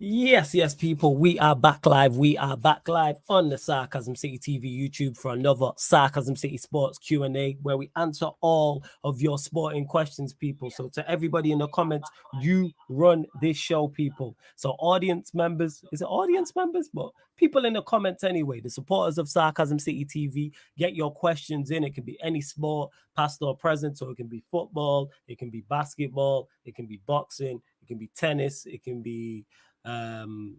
Yes, people, we are back live. We are back live on the Sarcasm City TV YouTube for another Sarcasm City Sports Q&A where we answer all of your sporting questions, people. So to everybody in the comments, you run this show, people. So audience members, is it audience members? But people in the comments anyway, the supporters of Sarcasm City TV, get your questions in. It can be any sport, past or present. So it can be football, it can be basketball, it can be boxing, it can be tennis, it can be um,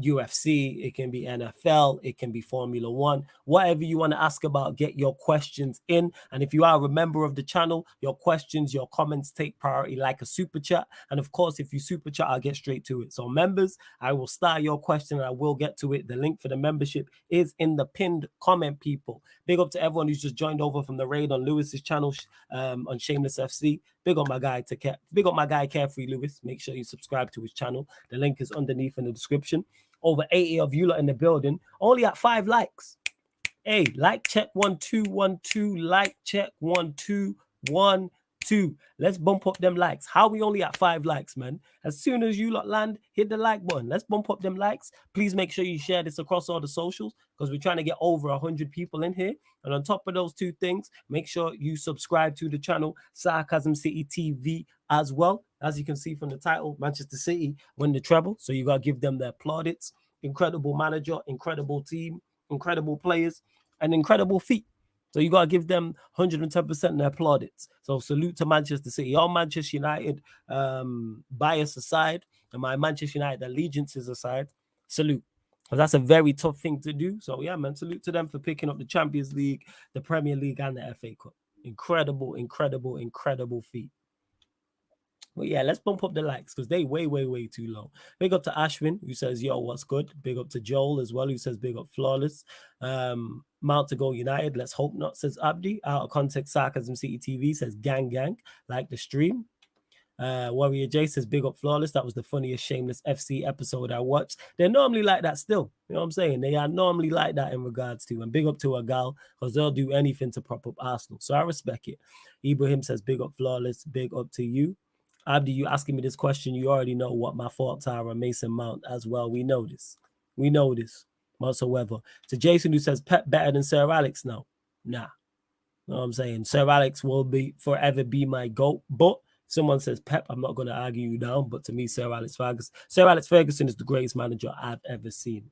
UFC, it can be NFL, it can be Formula One, whatever you want to ask about, get your questions in. And if you are a member of the channel, your questions, your comments take priority like a super chat. And of course, if you super chat, I'll get straight to it. So, members, I will start your question and I will get to it. The link for the membership is in the pinned comment, people. Big up to everyone who's just joined over from the raid on Lewis's channel on Shameless FC. Big up my guy big up my guy Carefree Lewis. Make sure you subscribe to his channel. The link is underneath in the description. Over 80 of you lot in the building, only at 5 likes. Hey, like check 1 2 1 2, like check 1 2 1 2. Let's bump up them likes. How we only at 5 likes, man? As soon as you lot land, hit the like button. Let's bump up them likes. Please make sure you share this across all the socials because we're trying to get over 100 people in here. And on top of those two things, make sure you subscribe to the channel Sarcasm City TV as well. As you can see from the title, Manchester City win the treble. So you got to give them their plaudits. Incredible manager, incredible team, incredible players, and incredible feat. So you got to give them 110% their plaudits. So salute to Manchester City. All Manchester United bias aside, and my Manchester United allegiances aside, salute. Because that's a very tough thing to do. So yeah, man, salute to them for picking up the Champions League, the Premier League, and the FA Cup. Incredible, incredible, incredible feat. But yeah, let's bump up the likes because they way too low. Big up to Ashwin, who says, yo, what's good? Big up to Joel as well, who says, big up Flawless. Mount to go United, let's hope not, says Abdi. Out of context, Sarcasm City TV says, gang, like the stream. Warrior J says, big up Flawless. That was the funniest Shameless FC episode I watched. They're normally like that still. You know what I'm saying? They are normally like that in regards to. And big up to a gal because they'll do anything to prop up Arsenal. So I respect it. Ibrahim says, big up Flawless. Big up to you. Abdi, you asking me this question, you already know what my thoughts are on Mason Mount as well. We know this whatsoever. To Jason, who says Pep better than Sir Alex now. Nah. You know what I'm saying? Sir Alex will forever be my GOAT. But someone says Pep, I'm not going to argue you down. But to me, Sir Alex Ferguson is the greatest manager I've ever seen.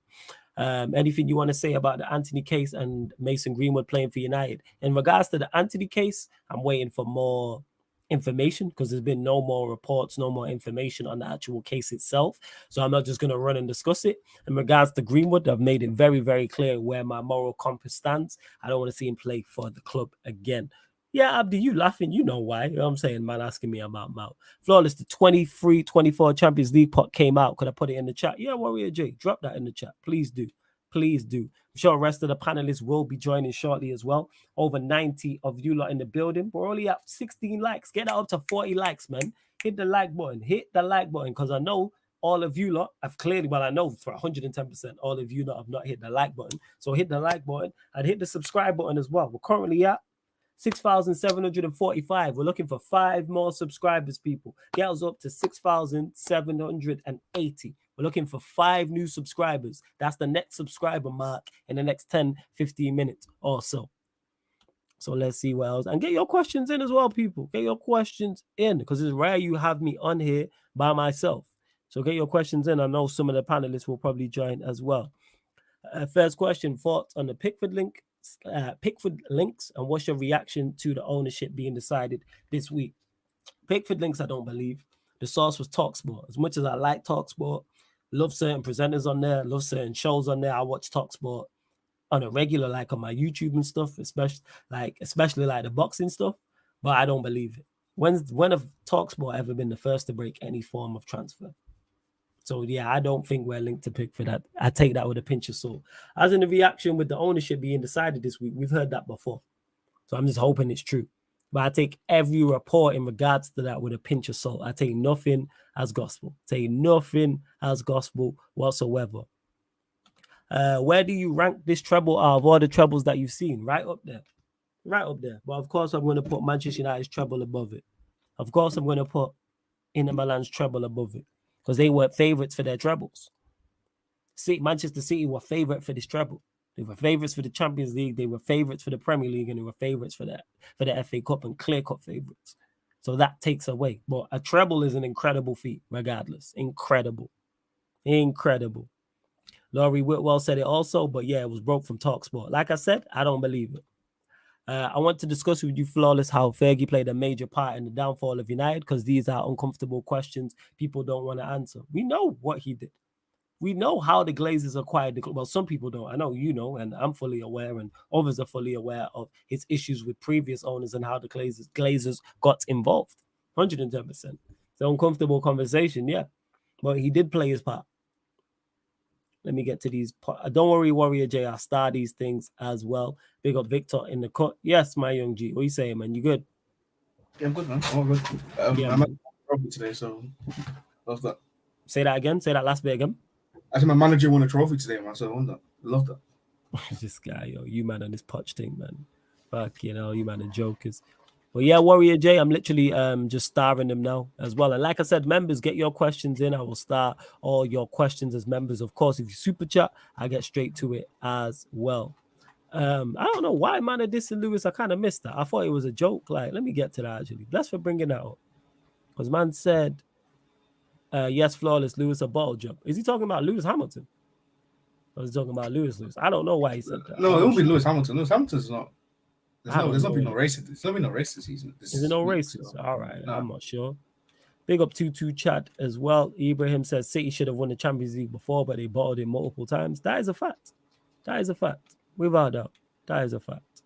Anything you want to say about the Anthony case and Mason Greenwood playing for United? In regards to the Anthony case, I'm waiting for more information because there's been no more reports, no more information on the actual case itself. So I'm not just going to run and discuss it. In regards to Greenwood, I've made it very clear where my moral compass stands. I don't want to see him play for the club again. Yeah, Abdi, you laughing. You know why. You know what I'm saying, man, asking me about Mount. Flawless, the 23-24 Champions League pot came out. Could I put it in the chat? Yeah, Warrior J, drop that in the chat. Please do. Please do. I'm sure the rest of the panelists will be joining shortly as well. Over 90 of you lot in the building. We're only at 16 likes. Get that up to 40 likes, man. Hit the like button. Hit the like button because I know all of you lot have clearly, well, I know for 110%, all of you lot have not hit the like button. So hit the like button and hit the subscribe button as well. We're currently at 6,745. We're looking for 5 more subscribers, people. Get us up to 6,780. We're looking for 5 new subscribers. That's the next subscriber mark in the next 10, 15 minutes or so. So let's see what else. And get your questions in as well, people. Get your questions in because it's rare you have me on here by myself. So get your questions in. I know some of the panelists will probably join as well. First question, thoughts on the Pickford links, and what's your reaction to the ownership being decided this week? Pickford links, I don't believe. The source was TalkSport. As much as I like TalkSport, love certain presenters on there, love certain shows on there. I watch TalkSport on a regular, like on my YouTube and stuff, especially like the boxing stuff. But I don't believe it. When have TalkSport ever been the first to break any form of transfer? So, yeah, I don't think we're linked to Pickford. I take that with a pinch of salt. As in the reaction with the ownership being decided this week, we've heard that before. So I'm just hoping it's true. But I take every report in regards to that with a pinch of salt. I take nothing as gospel. Take nothing as gospel whatsoever. Where do you rank this treble out of all the trebles that you've seen? Right up there. Right up there. But, of course, I'm going to put Manchester United's treble above it. Of course, I'm going to put Inter Milan's treble above it. because they were favourites for their trebles. Manchester City were favourite for this treble. They were favourites for the Champions League. They were favourites for the Premier League, and they were favourites for the FA Cup and clear-cut favourites. So that takes away. But a treble is an incredible feat, regardless. Incredible. Laurie Whitwell said it also, but yeah, it was broke from TalkSport. Like I said, I don't believe it. I want to discuss with you, Flawless, how Fergie played a major part in the downfall of United, because these are uncomfortable questions people don't want to answer. We know what he did. We know how the Glazers acquired the club. Well, some people don't. I know you know, and I'm fully aware, and others are fully aware of his issues with previous owners and how the Glazers got involved. 110%. It's an uncomfortable conversation, yeah. But he did play his part. Let me get to these. Don't worry, Warrior J. I'll star these things as well. Big up Victor in the cut. Yes, my young G. What you saying, man? You good? Yeah, I'm good, man. I'm good. I'm at trophy today, so love that. Say that again. Say that last bit again. I think my manager won a trophy today, man. So I won that. Love that. This guy, yo, you man on this Poch thing, man. Fuck, you know, you man are jokers. Well, yeah, Warrior J, I'm literally just starring them now as well. And like I said, members, get your questions in. I will start all your questions as members. Of course, if you super chat, I get straight to it as well. I don't know why man are dissing Lewis. I kind of missed that. I thought it was a joke. Like, let me get to that actually. Bless for bringing that up. Because man said, yes, Flawless, Lewis a bottle jump. Is he talking about Lewis Hamilton? Or is he talking about Lewis? I don't know why he said that. No, it won't be Lewis Hamilton. Lewis Hamilton's not. There's not been no race. There's not been no race this season. Is there no races? All right, no. I'm not sure. Big up 2-2 chat as well. Ibrahim says City should have won the Champions League before, but they bottled it multiple times. That is a fact. That is a fact. Without doubt. That is a fact.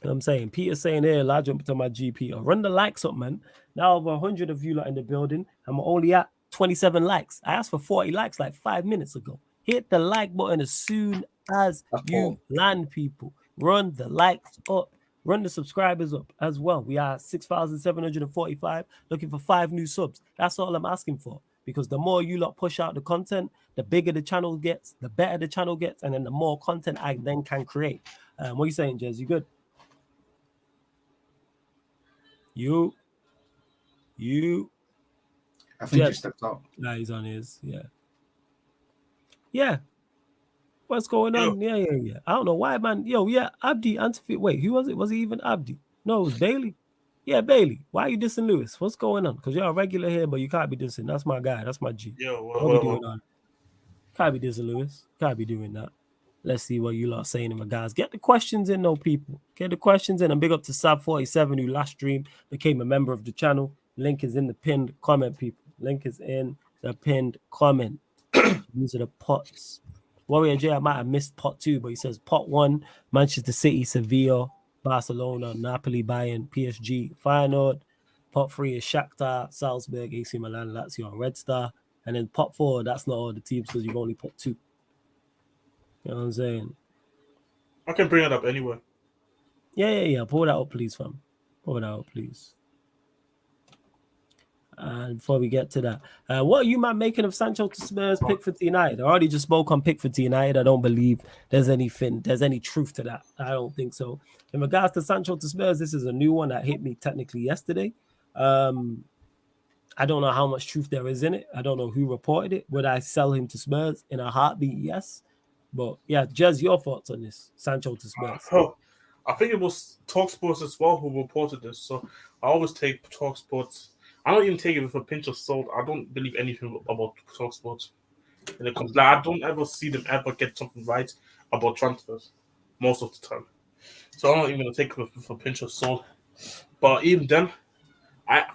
You know what I'm saying? Peter's saying here, large jump to my GP. Run the likes up, man. Now over 100 of you lot in the building. I'm only at 27 likes. I asked for 40 likes like 5 minutes ago. Hit the like button as soon as you land, people. Run the likes up. Run the subscribers up as well. We are 6,745, looking for 5 new subs. That's all I'm asking for. Because the more you lot push out the content, the bigger the channel gets, the better the channel gets, and then the more content I then can create. What are you saying, Jez? You good? You. I think Jez just stepped out. Nah, he's on his, Yeah. What's going on? Yeah. I don't know why, man. Abdi, Antifi. Wait, who was it? Was it even Abdi? No, it was Bailey. Yeah, Bailey. Why are you dissing Lewis? What's going on? Because you're a regular here, but you can't be dissing. That's my guy. That's my G. Can't be dissing Lewis. Can't be doing that. Let's see what you lot are saying in regards. Get the questions in, though, people. Get the questions in. And big up to Sab47, who last stream became a member of the channel. Link is in the pinned comment, people. Link is in the pinned comment. These are the pots. Warrior J, I might have missed pot 2, but he says pot 1, Manchester City, Sevilla, Barcelona, Napoli, Bayern, PSG, Feyenoord. Pot 3 is Shakhtar, Salzburg, AC Milan, Lazio, and Red Star. And then pot 4, that's not all the teams because you've only put 2. You know what I'm saying? I can bring it up anyway. Yeah. Pull that up, please, fam. Pull that up, please. And before we get to that, what are you, man, making of Sancho to Spurs, Pickford to United? I already just spoke on Pickford to United. I don't believe there's any truth to that. I don't think so. In regards to Sancho to Spurs, this is a new one that hit me technically yesterday. I don't know how much truth there is in it. I don't know who reported it. Would I sell him to Spurs in a heartbeat? Yes. But yeah, Jez, your thoughts on this, Sancho to Spurs? I think it was TalkSport as well who reported this. So I always take TalkSport. I don't even take it with a pinch of salt. I don't believe anything about TalkSport. And it comes I don't ever see them ever get something right about transfers most of the time. So I'm not even gonna take it with a pinch of salt. But even then,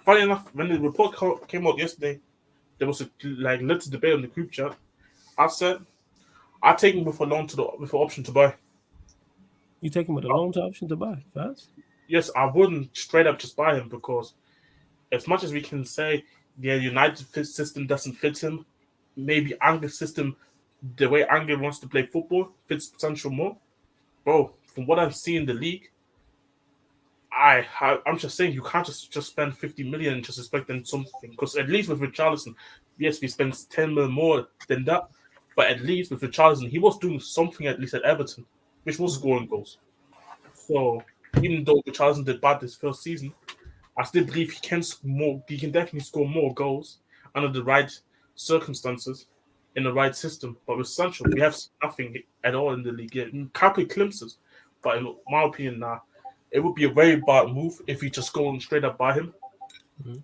funny enough, when the report came out yesterday, there was a little debate on the group chat. I said I take him with a loan with an option to buy. You take him with a loan to option to buy? Fast? Yes, I wouldn't straight up just buy him because as much as we can say the United system doesn't fit him, maybe Angle's system, the way Angle wants to play football, fits Sancho more. Bro, from what I'm seeing in the league, I'm just saying you can't just spend 50 million and just expecting something. Because at least with Richarlison, yes, we spent 10 million more than that, but at least with Richarlison, he was doing something at least at Everton, which was scoring goals. So even though Richarlison did bad this first season, I still believe he can score more. He can definitely score more goals. under the right circumstances, in the right system. But with Sancho, we have nothing at all in the league yet. Couple glimpses, but in my opinion, it would be a very bad move if you just go straight up by him. Mm-hmm.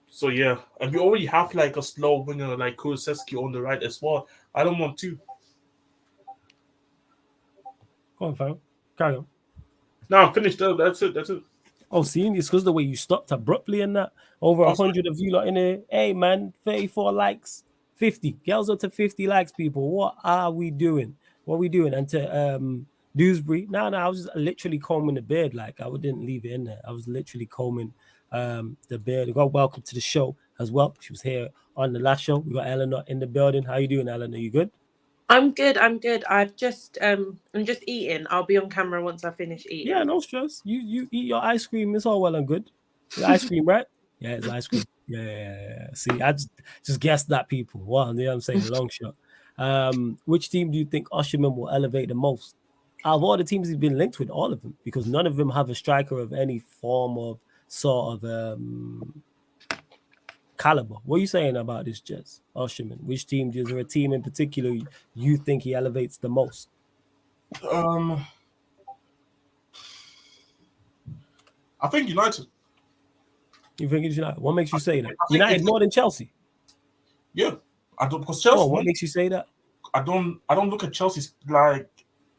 So yeah, and we already have like a slow winger like Kulusevski on the right as well. I don't want to. Go on, fam. Carry on. No, I'm finished. That's it. Oh, seeing it's because the way you stopped abruptly and that. Over 100 of you lot in there. Hey, man, 34 likes, 50. Girls up to 50 likes, people. What are we doing? What are we doing? And to Dewsbury, no, I was just literally combing the beard. Like, I didn't leave it in there. I was literally combing the beard. Welcome to the show as well. She was here on the last show. We got Eleanor in the building. How you doing, Eleanor? You good? I'm good. I've just I'm just eating. I'll be on camera once I finish eating. Yeah, no stress. You eat your ice cream. It's all well and good. Your ice cream, right? Yeah, it's ice cream. Yeah. See, I just guessed that, people. Wow, you know what I'm saying? Long shot. Which team do you think Osimhen will elevate the most? Out of all the teams he's been linked with, all of them, because none of them have a striker of any form of sort of caliber. What are you saying about this, Jez? Osimhen? Which team? Is there a team in particular you think he elevates the most? I think United. You think it's United? What makes you say that? United more than Chelsea? Yeah, I don't, because Chelsea. What makes you say that? I don't look at Chelsea like,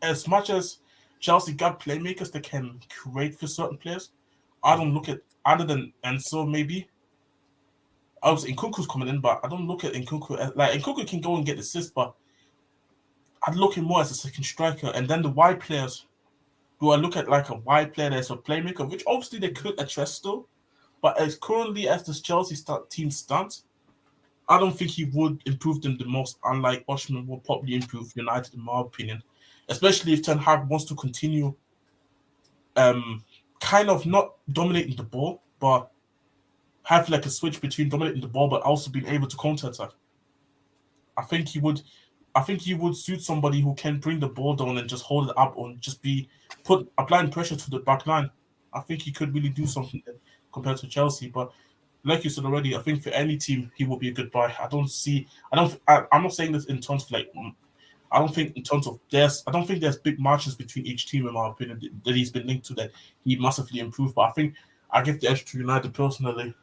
as much as Chelsea got playmakers that can create for certain players. I don't look at, other than Enzo maybe. Obviously, Nkunku's coming in, but I don't look at Nkunku as, like, Nkunku can go and get assists, but I'd look at him more as a second striker. And then the wide players, do I look at like a wide player that's a playmaker, which obviously they could address still, but as currently as this Chelsea team stands, I don't think he would improve them the most, unlike Osimhen will probably improve United, in my opinion. Especially if Ten Hag wants to continue kind of not dominating the ball, but have like a switch between dominating the ball but also being able to counter-attack. I think he would suit somebody who can bring the ball down and just hold it up and just applying pressure to the back line. I think he could really do something there compared to Chelsea. But like you said already, I think for any team he will be a good buy. I'm not saying this in terms of like, I don't think there's big margins between each team, in my opinion, that he's been linked to that he massively improved. But I think I give the edge to United personally.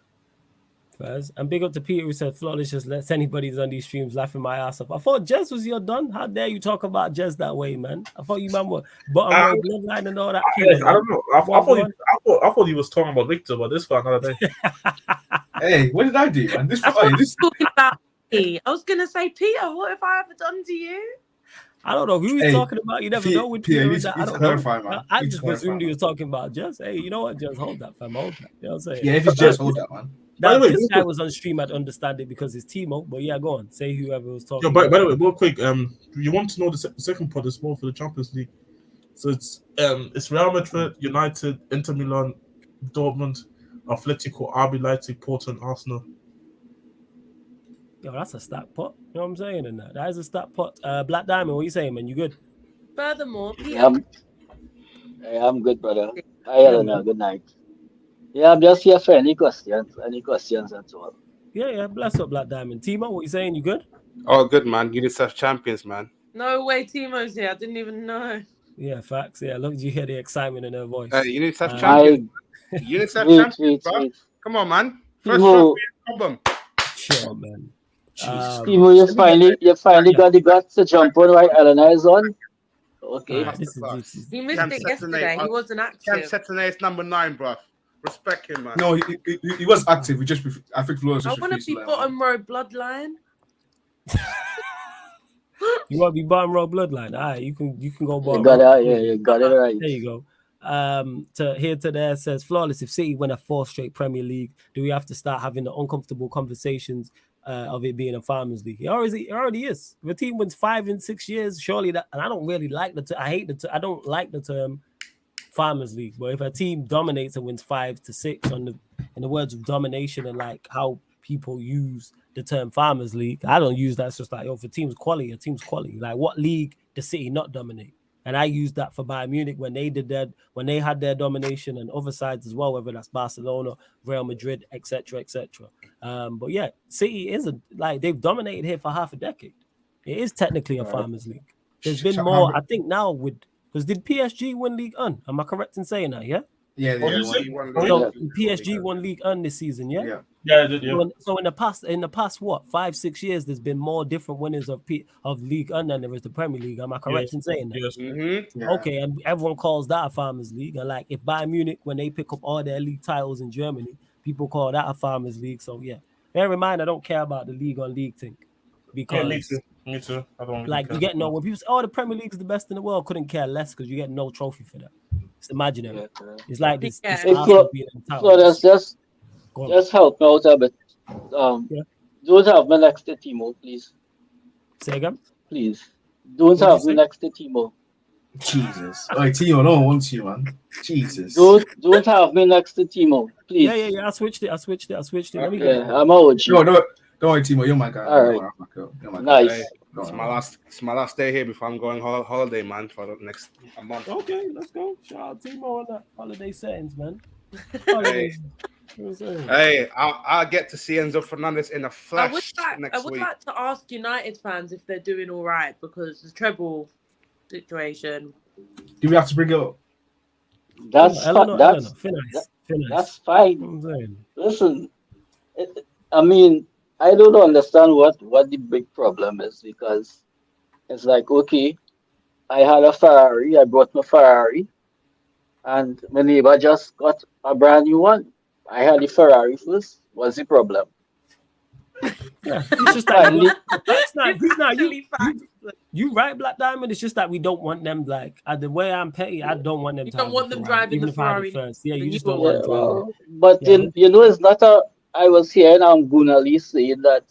And big up to Peter who said Flawless just lets anybody on these streams laughing my ass off. I thought Jez was your done. How dare you talk about Jez that way, man? I thought you man were bottom bloodline and all that. I don't know. I thought he was talking about Victor, but this for another day. Hey, what did I do, man? Talking about me. I was gonna say, Peter, what have I ever done to you? I don't know who he's talking about. You never know with Peter. I don't clarify, man. I just presumed he was talking about Jez. Hey, you know what, Jez? Hold that, fam. Hold that. You know what I'm saying? Yeah, if it's Jez, hold that, man. Now, this guy was on stream, I'd understand it because it's Timo. But yeah, go on. Say whoever was talking. By the way, real quick, you want to know the second part is more for the Champions League. So it's Real Madrid, United, Inter Milan, Dortmund, Atletico, RB Leipzig, Porto, and Arsenal. Yo, that's a stat pot. You know what I'm saying? And that is a stat pot. Black Diamond, what you saying, man? You good? Furthermore, I'm good, brother. Hi, Eleanor. Good night. Yeah, I'm just here for any questions and so on. Yeah. Bless up, Black Diamond. Timo, what you saying? You good? Oh, good, man. UNICEF champions, man. no way Timo's here. I didn't even know. Yeah, facts. Yeah, look, you hear the excitement in her voice. UNICEF champions. UNICEF champions, bro. Come on, man. First trophy problem. Sure, man. Timo, you finally got the guts to jump on while Eleanor is on. Okay. He missed it yesterday. He wasn't active. Cam is number 9, bro. Respect him, man. No, he was active. I think Flores. I want to be bottom row bloodline. You want to be bottom row bloodline? All right, you can go bottom. You got it right. There you go. To there says Flawless. If City win a 4th straight Premier League, do we have to start having the uncomfortable conversations of it being a Farmers League? It already is. If a team wins 5 in 6 years, surely that. And I don't really like I don't like the term Farmers League. But if a team dominates and wins 5 to 6, in the words of domination and like how people use the term Farmers League, I don't use that. It's just like, if a team's quality, a team's quality. Like, what league does City not dominate? And I used that for Bayern Munich when they had their domination, and other sides as well, whether that's Barcelona, Real Madrid, etc., etc. But yeah, City isn't like they've dominated here for half a decade. It is technically a Farmers League. There's been more, I think, now because did PSG win League 1? Am I correct in saying that? Yeah. Yeah, So PSG won League 1 this season. Yeah. Yeah, I did. Yeah. So in the past, what 5-6 years, there's been more different winners of League 1 than there is the Premier League. Am I correct in saying that? Yes. Yeah. Okay, and everyone calls that a Farmers League. And like if Bayern Munich, when they pick up all their league titles in Germany, people call that a Farmers League. So yeah, bear in mind, I don't care about the league on league thing because me too. I don't like you get no when people say, "Oh, the Premier League is the best in the world," couldn't care less because you get no trophy for that. It's imaginary. Yeah. It's like this. Yeah. Arsenal being in the So that's just help me out a bit. Yeah. Don't have me next to Timo, please. Say again. Please. Don't What'd have you me say? next to Timo. Jesus. Oh, Timo, no one wants you, man. Jesus. Don't have me next to Timo, please. Yeah. I switched it. Let me Yeah, I'm out. No, don't worry, Timo. You're my guy. All right. You're my guy. Nice. Hey, it's my last day here before I'm going holiday, man, for the next month. Okay, let's go. Shout out Timo on that holiday settings, man. Hey, I'll get to see Enzo Fernandez in the flesh next I would week. like to ask United fans if they're doing all right because the treble situation. Do we have to bring it up? That's fine. Listen, I mean, I don't understand what the big problem is because it's like, okay, I had a Ferrari, I brought my Ferrari, and my neighbor just got a brand new one. I had the Ferrari first. What's the problem? Yeah, it's just that you right, Black Diamond. It's just that we don't want them like the way I'm petty. I don't want them. You don't want them driving the Ferrari first. Yeah, you just don't Yeah, want them. but it's not a. I was hearing Gunali saying that,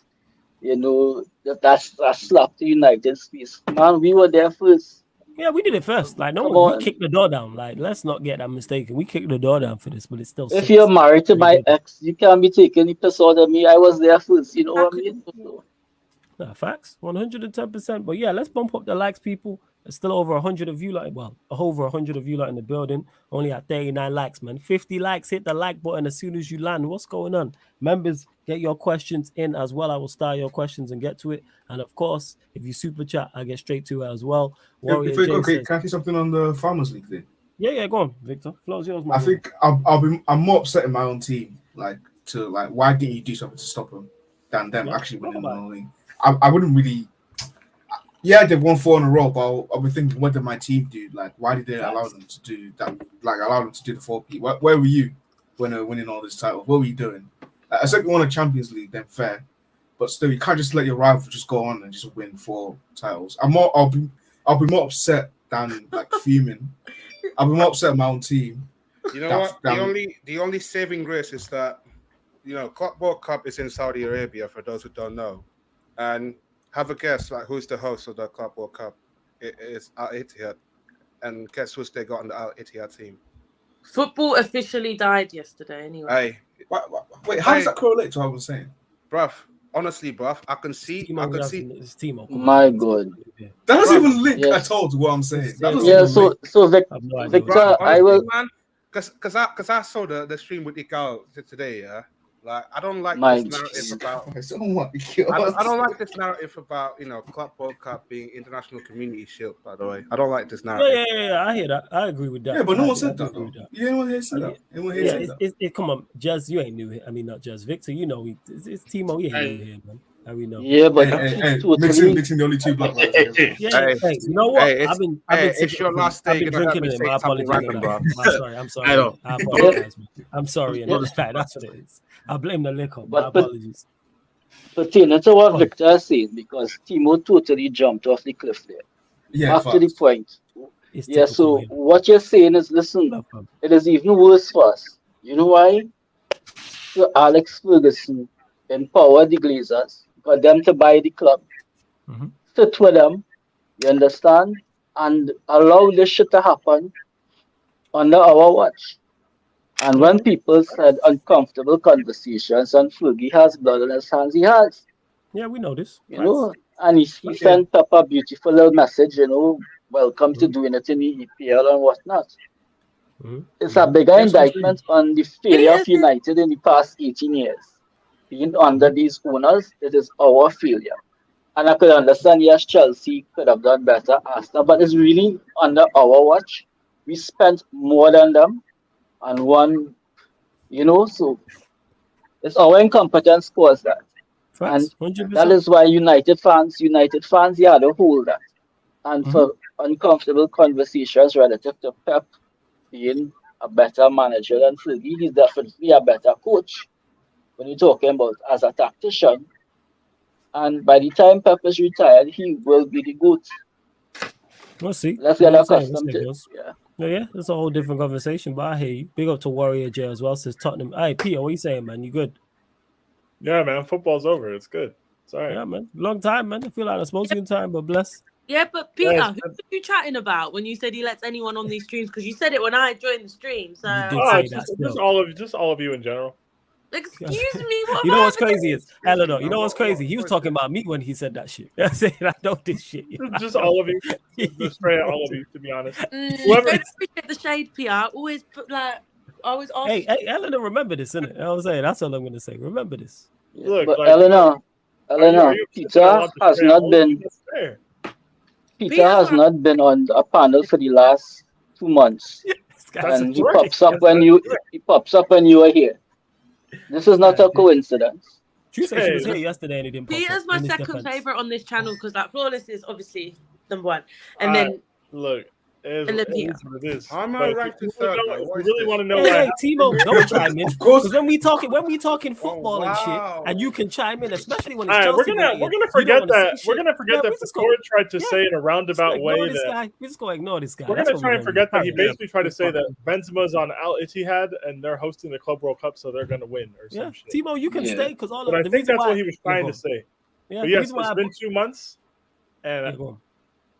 that's a slap to United States. Man, we were there first. Yeah, we did it first. Like we kicked the door down. Like let's not get that mistaken. We kicked the door down for this, but it's still. If you're married to my ex, you can't be taking the piss out of me. I was there first. You know what I mean? Nah, facts, 110%. But yeah, let's bump up the likes, people. There's still over 100 of you, over 100 of you in the building. Only at 39 likes, man. 50 likes. Hit the like button as soon as you land. What's going on? Members, get your questions in as well. I will start your questions and get to it. And of course, if you super chat, I get straight to it as well. Can I say something on the Farmers League thing? Yeah, go on, Victor. Floor's yours, man. I think I'm more upset in my own team. Why didn't you do something to stop them than them actually winning the league? I wouldn't really. Yeah, they've won 4 in a row, but I'll be thinking, what did my team do? Like, why did they allow them to do that? Like, allow them to do the 4P? Where were you when they were winning all this titles? What were you doing? I said you won a Champions League, then fair, but still, you can't just let your rival just go on and just win 4 titles. I'll be more upset than like fuming. I'll be more upset at my own team. You know what? The only saving grace is that Club World Cup is in Saudi Arabia. For those who don't know, and have a guess, like who's the host of the Club World Cup? It is Al Ittihad, and guess who they got on the Al Ittihad team? Football officially died yesterday. Anyway, Hey, wait, how does that correlate to what I was saying? bruv, honestly, bruv, I can see. It's Timo. My God, That doesn't even link at all to what I'm saying. Victor, I will. Because I saw the stream with Ikao today, yeah. Like I don't like this narrative about. I don't like this narrative about Club World Cup being International Community Shield. By the way, I don't like this narrative. Yeah. I hear that. I agree with that. Yeah, but no one said that. Yeah, anyone here said that? Anyone here said that? Come on, Jez, you ain't new here. I mean, not Jez. Victor, it's Timo. You ain't new here, man. We know. Yeah, but mixing the only 2 black guys. Hey, you know what? I've been it's your last day. I've been drinking it. My apologies. I'm sorry. I know. I apologize, man. I'm sorry. That's what it is. I blame the liquor. My apologies. Pertaining to what Victor is saying, because Timo totally jumped off the cliff there. Yeah, after the point. Yeah, so what you're saying is, listen, it is even worse for us. You know why? So Alex Ferguson empowered the Glazers, got them to buy the club, sit with them, you understand, and allow this shit to happen under our watch. And when people said uncomfortable conversations and Fergie has blood on his hands, he has. Yeah, we know this. You know, and he sent up a beautiful little message, welcome to doing it in the EPL and whatnot. Mhm. It's a bigger Yes, I agree. indictment on the failure of United in the past 18 years. Being under these owners, it is our failure. And I could understand, yes, Chelsea could have done better, Arsenal, but it's really under our watch. We spent more than them and won, so it's our incompetence caused that. And Facts, 100%. that is why United fans, yeah, they hold that. And for uncomfortable conversations relative to Pep being a better manager than Fergie, he's definitely a better coach when you're talking about as a tactician. And by the time Pep is retired, he will be the GOAT. We'll see. Let's You know get what I'm saying? accustomed to it. Boss. Yeah. Yeah, it's a whole different conversation, but I hear you. Big up to Warrior J as well, says Tottenham. Hey, Peter, what you saying, man? You good? Yeah, man. Football's over. It's good. It's all right. Yeah, man. Long time, man. I feel like I spoke to you in time, but bless. Yeah, but Peter, Yeah, who were you chatting about when you said he lets anyone on these streams? Because you said it when I joined the stream. So You did Oh, say it's that just still. all of you in general. excuse me, what You know have I what's ever crazy done? is Eleanor. You know what's crazy? He was talking about me when he said that shit. I'm saying I know this shit. Just all of you. Just straight out all of you, to be honest. Don't appreciate the shade, PR. Always put always ask. Hey, Eleanor, remember this, innit? I was saying that's all I'm gonna say. Remember this. Yeah. Look, But like, Eleanor, are you Peter has not been on a panel for the last 2 months. And he pops up when you are here. This is not a coincidence. She said she was here yesterday and he didn't pop Peter's up, my in his second defense. favorite on this channel because Flawless is obviously number one, and then look. It And then is what it is. How am But I if ranked you in third, really though? don't- What if is you really this? want to know Hey, what Timo, don't chime in. Of course. Because when we talking football and shit, and you can chime in, especially when it's All right, Chelsea. we're gonna forget that. We're gonna forget that Picard tried to yeah. say in a roundabout way ignore this that guy. We're just gonna ignore this guy. we're That's gonna what try we're and gonna forget do. that he basically tried to say that Benzema's on Al Ittihad and they're hosting the Club World Cup, so they're gonna win or some shit. Timo, you can stay because all But of I the think reason that's why what he was trying to say. Yeah, But the yes, reason why it's been 2 months, and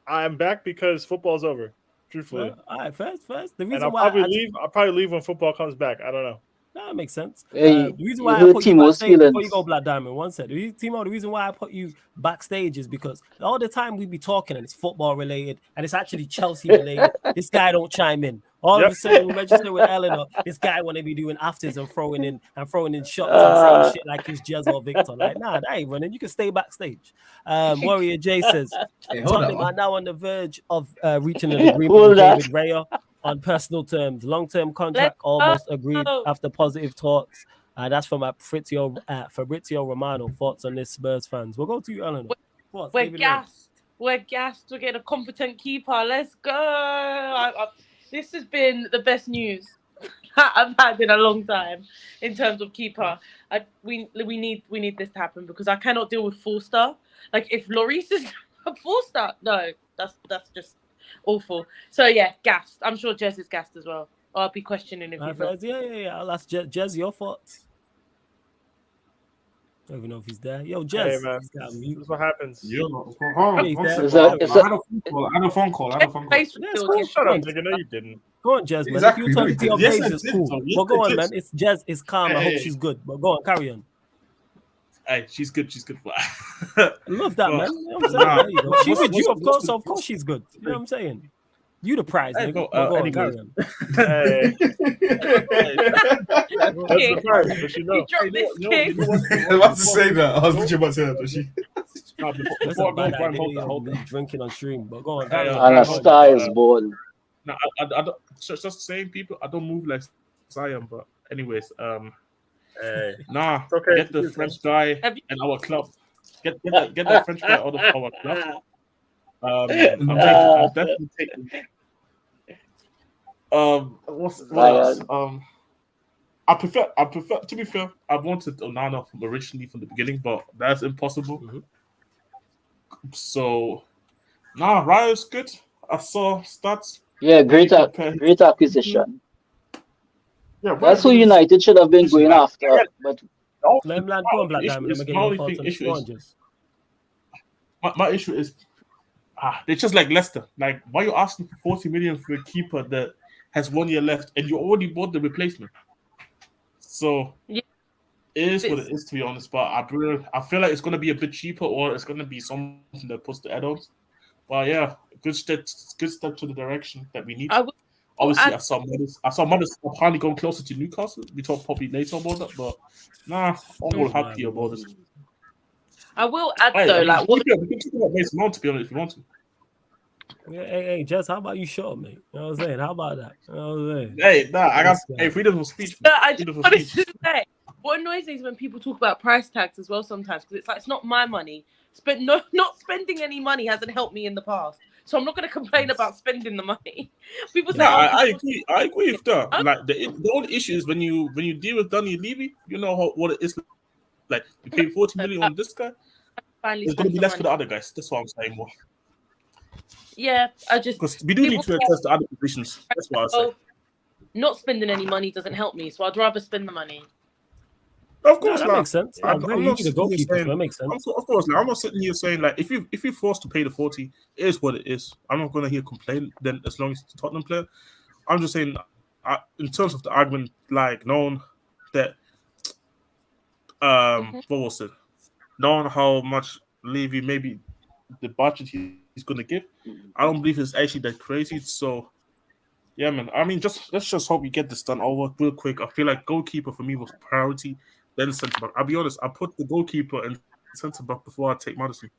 I'm back because football's over. Truthfully, all right, first. The and reason I'll why probably leave when football comes back. I don't know. that makes sense. Hey, The reason you why I hurt put you Timo's backstage before you feelings. go Black Diamond, one sec. Timo, the reason why I put you backstage is because all the time we be talking and it's football related and it's actually Chelsea related. This guy don't chime in. All of a sudden we register with Eleanor. This guy want to be doing afters and throwing in shots and saying shit like he's Jez or Victor. Like, nah, that ain't running. You can stay backstage. Warrior J says Tottenham are now on the verge of reaching an agreement with David Raya on personal terms. Long-term contract almost agreed after positive talks. That's from Fabrizio Romano. Thoughts on this, Spurs fans? We'll go to you, Eleanor. We're gassed. We're gassed. We're getting a competent keeper. Let's go. This has been the best news I've had in a long time in terms of keeper. We need this to happen because I cannot deal with Forster. Like if Lloris is a Forster, no, that's just awful. So yeah, gassed. I'm sure Jez is gassed as well. I'll be questioning if he's not. Yeah. I'll ask Jez your thoughts. I don't even know if he's there. Yo, Jez. Hey, man. This is what happens. I had a phone call. Shut up, nigga. No, you didn't. Go on, Jez, man. Exactly. If you talking to your Yes, babes, I it's did, cool. so yes, But go I on, did. man. It's Jez. It's calm. I hope she's good. But go on, carry on. Hey, she's good. She's good. I love that, man. You know what I'm saying? There you go. She's with you, of course. So of course she's good. You know what I'm saying? You the prize, nigga. Go on, carry on. Hey. That's the prize, but you know. I was about to say that. I was literally about to say that, but she. That's a bad idea, me drinking on stream. But go on, carry on. And a star is born. No, I don't. Just saying, people. I don't move like Zion, but anyways, Hey. nah. Okay. Get the French guy in our club. Get that French guy out of our club. I'm definitely taking. What else? I prefer. To be fair, I wanted Onana originally from the beginning, but that's impossible. Mm-hmm. So, Raya's good. I saw stats. Yeah, great acquisition. Yeah, that's who United should have been going after. But let him land go on Black Diamond. My issue is they're just like Leicester. Like, why are you asking for 40 million for a keeper that has 1 year left and you already bought the replacement? So it is what it is, to be honest. But I feel like it's going to be a bit cheaper, or it's going to be something that puts the add-ons. Well, yeah, good step to the direction that we need. I will Obviously, add- I saw Mothers apparently going closer to Newcastle. We talk probably later about that, but nah, I'm all happy about this. I will add Hey, though, I mean, like what we can talk about Mason Mount, to be honest, if you want to. Yeah, hey, Jess, how about you shut up, mate? You know what I'm saying? How about that? You know what I'm saying? Hey, nah, I got freedom of speech. I just Freedom of wanted speech. to say, what annoys me is when people talk about price tags as well sometimes, because it's like, it's not my money. Not spending any money hasn't helped me in the past. So I'm not going to complain about spending the money. People say, Yeah, oh, I agree. I agree with that. Oh. Like the only issue is when you deal with Donny Levy, you know what it is. Like you pay 40 million on this guy, finally it's going to spend be some less money. for the other guys. That's what I'm saying more. Yeah, I just Because we do need to address the other positions. That's what I say. not spending any money doesn't help me, so I'd rather spend the money. Of No, course, that like, makes sense. I agree. I'm You not need a sitting here goalkeeper, saying. so that makes sense. Of course, like, I'm not sitting here saying like if you're forced to pay the 40, it is what it is. I'm not going to hear complain. Then as long as it's a Tottenham player, I'm just saying, in terms of the argument, like knowing that, what was it? Knowing how much Levy maybe the budget he's going to give, I don't believe it's actually that crazy. So. Yeah, man. I mean, let's just hope we get this done over real quick. I feel like goalkeeper for me was priority, then centre back. I'll be honest, I put the goalkeeper and centre back before I take Madison.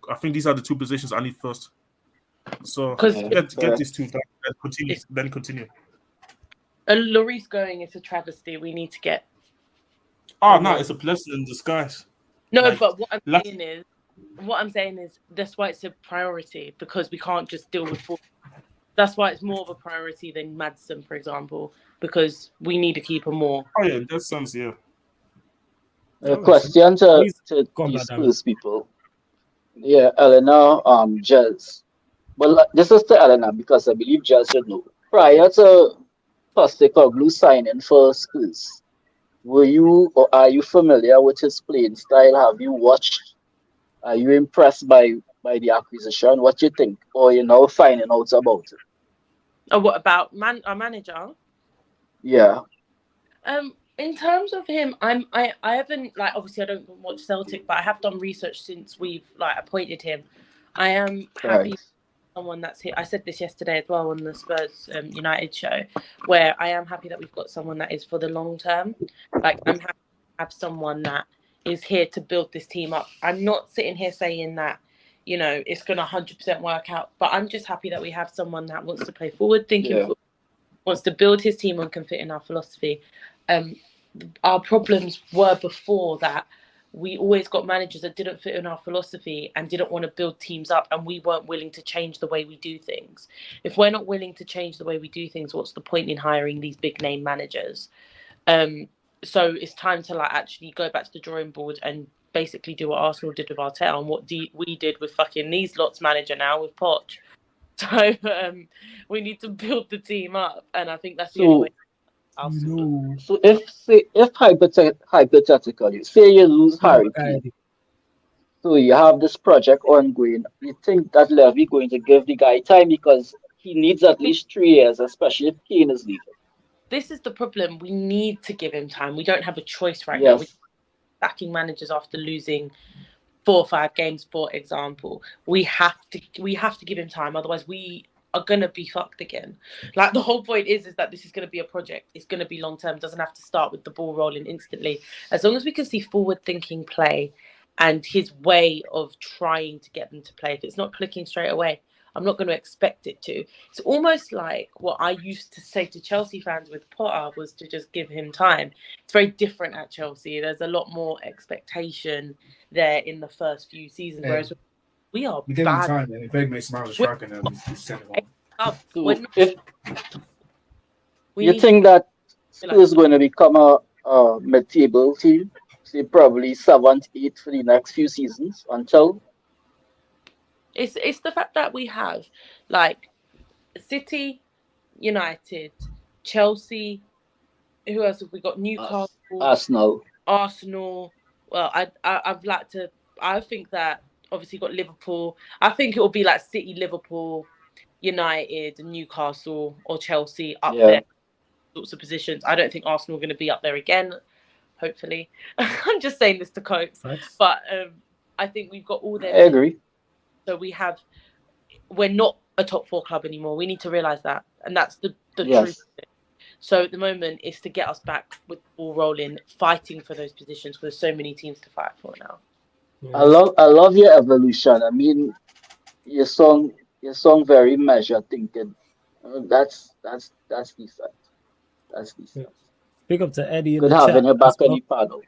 I think these are the two positions I need first. So get these two done and continue. Lloris going is a travesty. We need to get. Oh no, it's a blessing in disguise. No, Like, but what I'm saying is that's why it's a priority, because we can't just deal with. That's why it's more of a priority than Madsen, for example, because we need to keep him more. Oh yeah, that sounds yeah. A question to Go these on, Spurs people. Yeah, Eleanor, Jels. Well, this is to Eleanor because I believe Jels should know. Prior to Postecoglou signing for Spurs, were you or are you familiar with his playing style? Have you watched? Are you impressed by the acquisition? What you think, or you know, finding out about it? Oh, what about our manager? Yeah. In terms of him, I haven't, like, obviously I don't watch Celtic, but I have done research since we've like appointed him. I am happy with someone that's here. I said this yesterday as well on the Spurs United show, where I am happy that we've got someone that is for the long term. Like, I'm happy to have someone that is here to build this team up. I'm not sitting here saying that, you know, it's going to 100% work out, but I'm just happy that we have someone that wants to play forward thinking, wants to build his team and can fit in our philosophy. Our problems were before that. We always got managers that didn't fit in our philosophy and didn't want to build teams up, and we weren't willing to change the way we do things. If we're not willing to change the way we do things, what's the point in hiring these big name managers? So it's time to like actually go back to the drawing board and basically do what Arsenal did with Arteta and what we did with fucking these lots manager now with Poch. So we need to build the team up, and I think that's the only way. So if hypothetically, say you lose Harry Kane, so you have this project ongoing, you think that Levy going to give the guy time because he needs at least 3 years, especially if Kane is leaving? This is the problem. We need to give him time. We don't have a choice right now. We're sacking managers after losing 4 or 5 games, for example. We have to give him time. Otherwise, we are gonna be fucked again. Like, the whole point is that this is gonna be a project. It's gonna be long term. It doesn't have to start with the ball rolling instantly. As long as we can see forward thinking play and his way of trying to get them to play. If it's not clicking straight away, I'm not going to expect it to. It's almost like what I used to say to Chelsea fans with Potter was to just give him time. It's very different at Chelsea. There's a lot more expectation there in the first few seasons, whereas we are we give him time, and it makes Mount a striker now. You think that Spurs is going to become a mid-table team? Say probably 7th, 8th for the next few seasons until. It's the fact that we have like City, United, Chelsea. Who else have we got? Newcastle, Arsenal. Well, I'd like to. I think that obviously got Liverpool. I think it will be like City, Liverpool, United, Newcastle, or Chelsea up there, sorts of positions. I don't think Arsenal are going to be up there again. Hopefully, I'm just saying this to cope. But I think we've got all their. I agree. So we have we're not a top 4 club anymore. We need to realise that, and that's the Yes. truth. So at the moment, it's to get us back with the ball rolling, fighting for those positions, because there's so many teams to fight for now. I love your evolution. I mean, your song very measured thinking. That's decent. That's decent. Big up to Eddie in Good the having chat. you back as on well. the panel.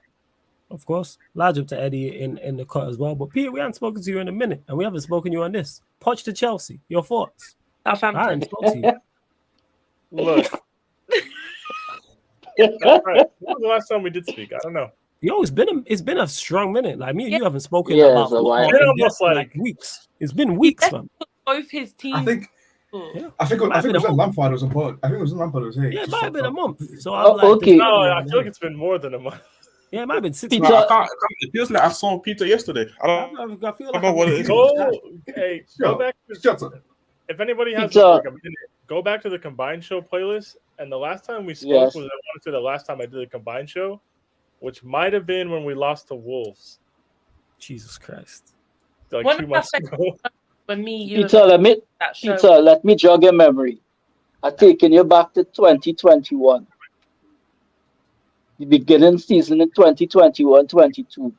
Of course. Large up to Eddie in the cut as well. But Peter, we haven't spoken to you in a minute, and we haven't spoken to you on this. Poch to Chelsea. Your thoughts? I Southampton. haven't spoken to you. Look. Right. When was the last time we did speak? I don't know. Yo, it's been a strong minute. Like me and you haven't spoken Yeah, about it's a while. football It's been in almost depth, like- weeks. It's been weeks, man. Both his teams. I think Yeah. I think it Might have been was a when month. Lampard was on board. I think it was when Lampard was here. Yeah, it Just might have been a fucked up. month. So Oh, I'm like, okay. No, I feel like it's been more than a month. yeah, it might have been 6 No, months. I can't. It feels like I saw Peter yesterday. I I feel don't know what it is. Go, hey, go Shut back. Shut up. If anybody has Peter. like a minute, go back to the combined show playlist. And the last time we spoke Yes. was, I want to say, the last time I did a combined show, which might have been when we lost to Wolves, Jesus Christ. like One 2 of months my ago. when me, you, Peter, that show. Peter, let me jog your memory. I'm taking you back to 2021. The beginning season in 2021-22.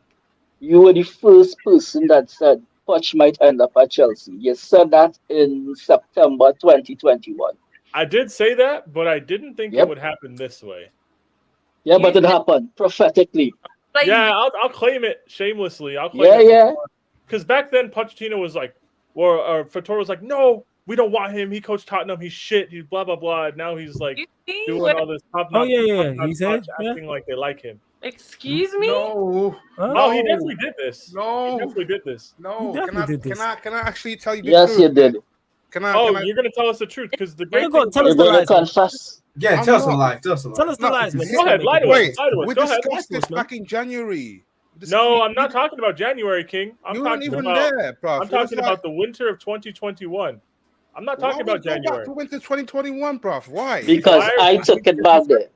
You were the first person that said Poch might end up at Chelsea. You said that in September 2021. I did say that, but I didn't think Yep. it would happen this way. Yeah, but it happened prophetically. Like, Yeah, I'll claim it shamelessly. I'll claim Yeah, it. yeah. Because back then, Pochettino was like, or Fatore was like, no, we don't want him. He coached Tottenham. He's shit. He's blah, blah, blah. And now he's like you see, doing when- all this top Oh, yeah. He said, acting like they like him. excuse me. No. Oh, he definitely did this. He No. definitely did this. No. He definitely did this. Can I actually tell you the Yes, truth? you did. Can I? Oh, can I- you're going to tell us the truth because the Yeah, great go on, thing tell us You're the going to lies, man. confess. Yeah, I'm tell us a not. lie. Tell us a lie. Tell us the No, lies, man. Go ahead, lie to us. Wait, Lie to us. we Go ahead. discussed lie this to us, man. back in January. No, I'm not talking about January, King. I'm You weren't talking even about there, bro. I'm talking about the winter of 2021. I'm not talking about Go January. back to winter 2021, bro. Why? Because Why- I took it back there.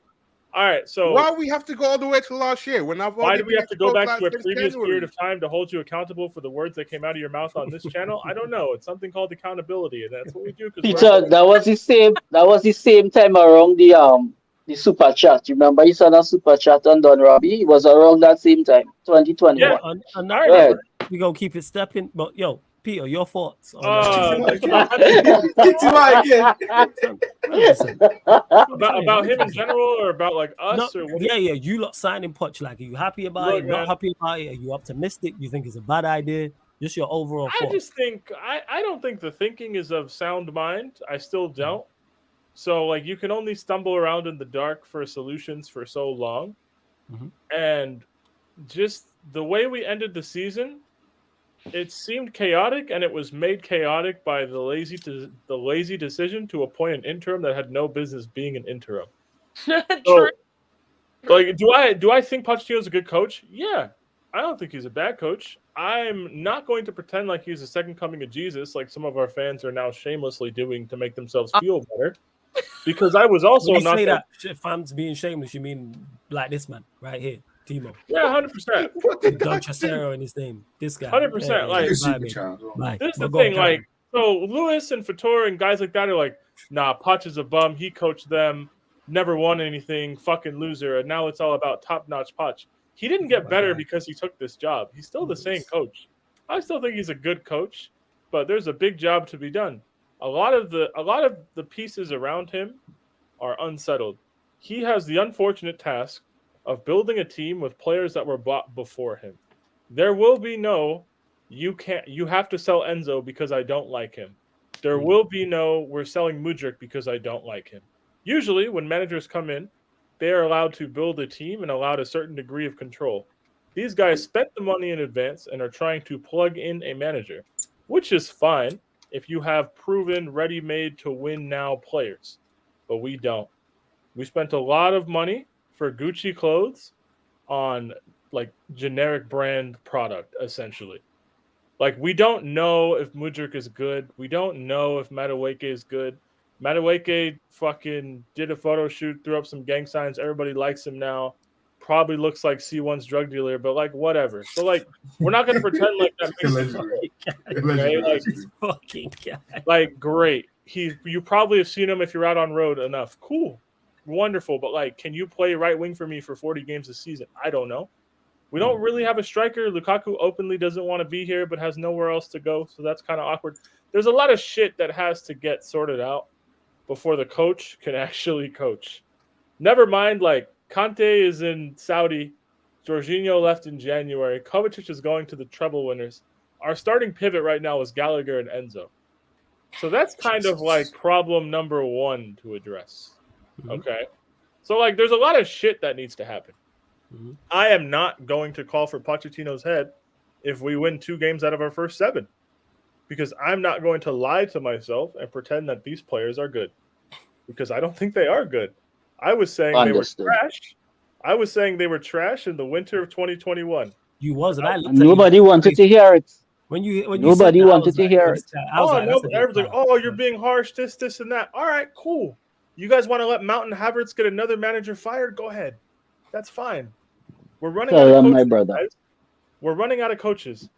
All right, so Why we have to go all the way to last year? When I've why already do we been have to go exposed back to a since previous January? period of time to hold you accountable for the words that came out of your mouth on this channel? I don't know. It's something called accountability, and that's what we do. 'Cause Peter, that was the same time around the super chat. You remember you saw that super chat on Don Robbie? It was around that same time, 2021. Yeah. On I that remember. note, we gonna keep it stepping. But yo, Peter, your thoughts on Kick him out again. 100%. about him in general, or about like us, No, or what? yeah, you lot signing Poch. Like, are you happy about Look, it? Not man. happy about it? Are you optimistic? You think it's a bad idea? Just your overall I thoughts. just think I don't think the thinking is of sound mind. I still don't. So like you can only stumble around in the dark for solutions for so long, Mhm. and just the way we ended the season, it seemed chaotic, and it was made chaotic by the lazy decision to appoint an interim that had no business being an interim. So, True. like, do I think Pochettino's a good coach? Yeah. I don't think he's a bad coach. I'm not going to pretend like he's the second coming of Jesus, like some of our fans are now shamelessly doing to make themselves feel better. Because I was also When you not say that, if I'm being shameless, you mean like this man right here, Timo. Yeah, 100%. Don Chasero in his name. This guy. 100%, like- He's super vibe, child as well. like, This is but the go on, thing, carry like, so Lewis and Fatore and guys like that are like, nah, Poch is a bum. He coached them, never won anything, fucking loser. And now it's all about top-notch Poch. He didn't get better because he took this job. He's still the same coach. I still think he's a good coach, but there's a big job to be done. A lot of the pieces around him are unsettled. He has the unfortunate task of building a team with players that were bought before him. There will be no, you have to sell Enzo because I don't like him. There will be no, we're selling Mudryk because I don't like him. Usually when managers come in, they are allowed to build a team and allowed a certain degree of control. These guys spent the money in advance and are trying to plug in a manager, which is fine if you have proven, ready-made to win now players. But we don't. We spent a lot of money for Gucci clothes on like generic brand product, essentially. Like, we don't know if Mudryk is good. We don't know if Madueke is good. Madueke fucking did a photo shoot, threw up some gang signs. Everybody likes him now. probably looks like C1's drug dealer, but like whatever. So like we're not gonna pretend like that makes him Allegedly. okay? Allegedly, Like, allegedly. Fucking guy. like great. You probably have seen him if you're out on road enough. Cool. Wonderful. But like, can you play right wing for me for 40 games this season? I don't know. We don't really have a striker. Lukaku openly doesn't want to be here, but has nowhere else to go. So that's kind of awkward. There's a lot of shit that has to get sorted out before the coach can actually coach. Never mind, like, Conte is in Saudi. Jorginho left in January. Kovacic is going to the treble winners. Our starting pivot right now is Gallagher and Enzo. So that's kind of like problem number one to address. Okay. So, like, there's a lot of shit that needs to happen. I am not going to call for Pochettino's head if we win 2 games out of our first 7, because I'm not going to lie to myself and pretend that these players are good, because I don't think they are good. I was saying Understood. they were trash. I was saying they were trash in the winter of 2021. You was, and I looked And at you. nobody wanted to hear it. When you Nobody said that, I wanted was to like, hear this it. guy- I was Oh, like, no, that's a bit everyone's like, bad. oh, you're being harsh, this, and that. All right, cool. You guys want to let Mountain Havertz get another manager fired? Go ahead. That's fine. We're running Tell out of them, coaches, my brother. guys. We're running out of coaches.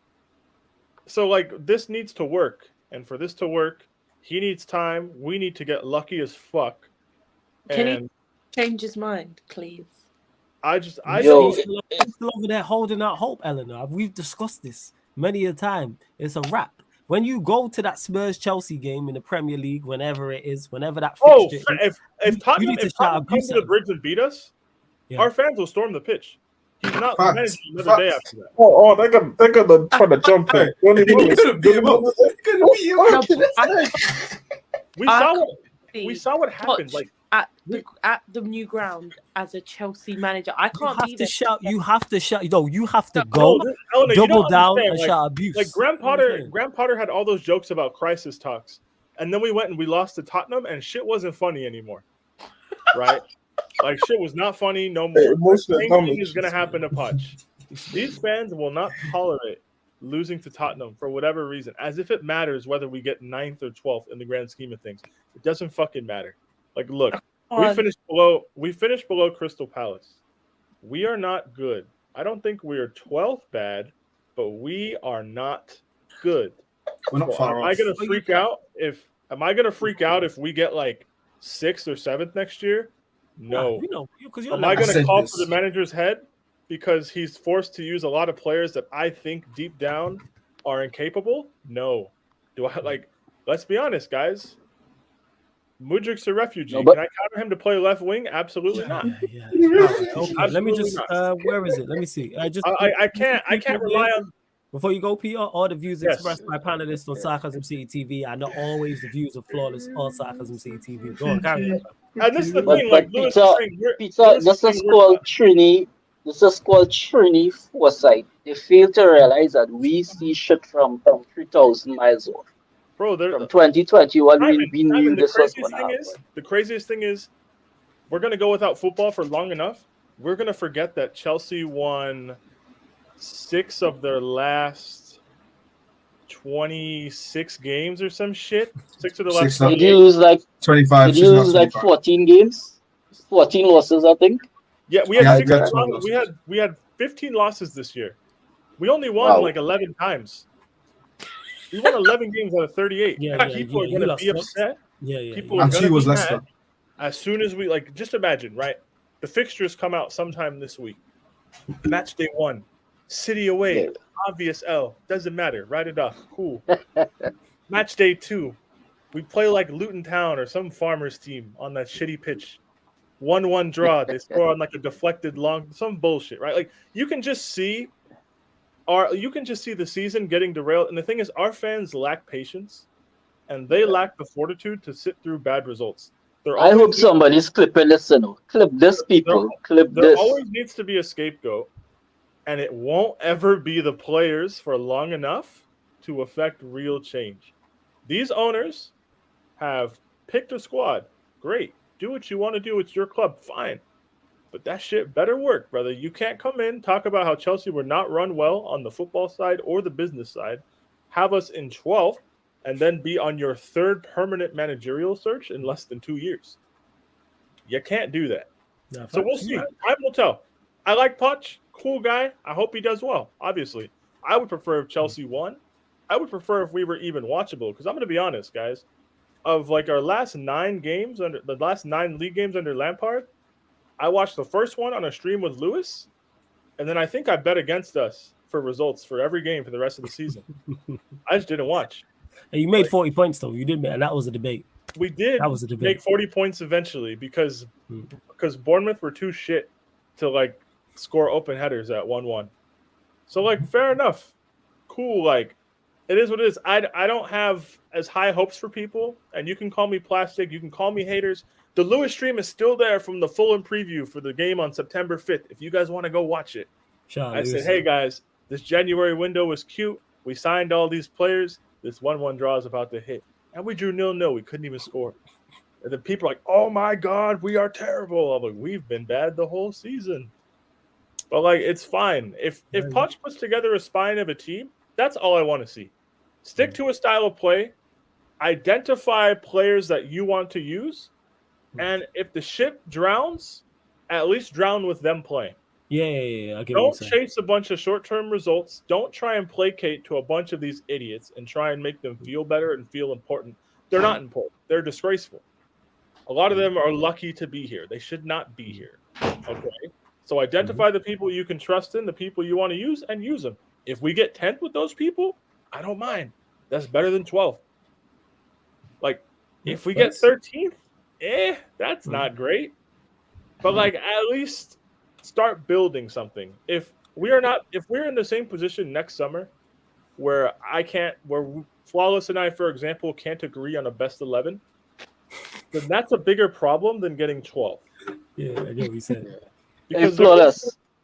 So, like, this needs to work. And for this to work, he needs time. We need to get lucky as fuck. Can he And change his mind, please? I Yo, don't. He's still over there holding out hope, Eleanor. We've discussed this many a time. It's a wrap. When you go to that Spurs Chelsea game in the Premier League, whenever it is, whenever that Oh, fixture is, if Tottenham, need to if shout Tottenham comes abuse to at the him. bridge and beat us, Yeah. our fans will storm the pitch. He's not Facts. managing another day Facts. after that. Oh, they're gonna try to jump Hey, him. Johnny You're Willis. gonna beat him up. You're gonna beat him No, up. but We I saw can't what see we saw what happened. Poch Like at the new ground as a Chelsea manager. I you can't have be to there. shout. You have to shout. No, you have to no, go, Eleanor, you double don't down, understand. and Like, shout abuse. like Graham You know what I'm Potter, saying? Graham Potter had all those jokes about crisis talks, and then we went and we lost to Tottenham, and shit wasn't funny anymore, right? Like shit was not funny no more. Emotional Same thing damage. is gonna happen to Poch. These fans will not tolerate losing to Tottenham for whatever reason, as if it matters whether we get 9th or 12th in the grand scheme of things. It doesn't fucking matter. Like, look, we finished below Crystal Palace. We are not good. I don't think we are 12th bad, but we are not good. We're not So far am off. I gonna freak out if we get like 6th or 7th next year? No. you know, because you're Am I like, going said to call this. for the manager's head because he's forced to use a lot of players that I think deep down are incapable? No. Do I like? Let's be honest, guys. Mudrik's a refugee. No, but- Can I count on him to play left wing? Absolutely not. yeah. All right, okay, let me Absolutely just. Where is it? Let me see. Just I can't rely on. Before you go, Peter, all the views Yes. expressed by panelists on Sarcasm City TV are not always the views of Flawless or Sarcasm City TV. Go on, carry on. And this is the But- thing, like but Lewis Peter- was saying, Peter, Lewis this was is saying, called Trini. This is called Trini foresight. They fail to realize that we see shit from 3,000 miles off. bro, From 2021, Simon, we knew this was going to happen. the craziest thing is, we're going to go without football for long enough. We're going to forget that Chelsea won 6 of their last 26 games or some shit. 6 of the last 6 Did 28. you lose like 25. did you lose like 14 games? 14 losses, I think. Yeah, we had Yeah, 6 we had 12 losses. We had 15 losses this year. We only won Wow. like 11 times. We won 11 games out of 38. Yeah, People you are going to lost be six. upset. Yeah. People And are going 2 to was be Leicester. mad as soon as we like. Just imagine, right? The fixtures come out sometime this week. Match day 1, City away. Yeah. Obvious L. Doesn't matter. Write it off. Cool. Match day 2, we play like Luton Town or some farmers team on that shitty pitch. 1-1 draw. They score on like a deflected long, some bullshit, right? Like you can just see the season getting derailed. And the thing is, our fans lack patience, and they lack the fortitude to sit through bad results. I hope somebody's clipping this, Clip this, people. Clip There this. always needs to be a scapegoat, and it won't ever be the players for long enough to affect real change. These owners have picked a squad. Great. Do what you want to do. It's your club. Fine. But that shit better work, brother. You can't come in, talk about how Chelsea were not run well on the football side or the business side, have us in 12th, and then be on your 3rd permanent managerial search in less than 2 years. You can't do that. Yeah, So we'll facts. see. Time will tell. I like Poch, cool guy. I hope he does well. Obviously, I would prefer if Chelsea won. I would prefer if we were even watchable. Because I'm going to be honest, guys. Of like our last 9 games under the last 9 league games under Lampard, I watched the first one on a stream with Lewis, and then I think I bet against us for results for every game for the rest of the season. I just didn't watch. And you made 40 points though. You did, and that was a debate. We did That was a debate. make 40 points eventually because Bournemouth were too shit to like score open headers at 1-1. So like fair enough. Cool, like it is what it is. I don't have as high hopes for people, and you can call me plastic, you can call me haters. The Lewis stream is still there from the Fulham preview for the game on September 5th. If you guys want to go watch it. I said, hey guys, this January window was cute. We signed all these players. This 1-1 draw is about to hit. And we drew 0-0. We couldn't even score. And then people are like, oh my God, we are terrible. I'm like, we've been bad the whole season. But like, it's fine. If Poch puts together a spine of a team, that's all I want to see. Stick to a style of play. Identify players that you want to use. And if the ship drowns, at least drown with them playing. Yeah. Don't chase a bunch of short-term results. Don't try and placate to a bunch of these idiots and try and make them feel better and feel important. They're not important. They're disgraceful. A lot of them are lucky to be here. They should not be here. Okay? So identify the people you can trust in, the people you want to use, and use them. If we get 10th with those people, I don't mind. That's better than 12th. Like, if we get 13th, that's not great. But like, at least start building something. If we're in the same position next summer where Flawless and I, for example, can't agree on a best 11, then that's a bigger problem than getting 12th. Yeah, I get what you said. Because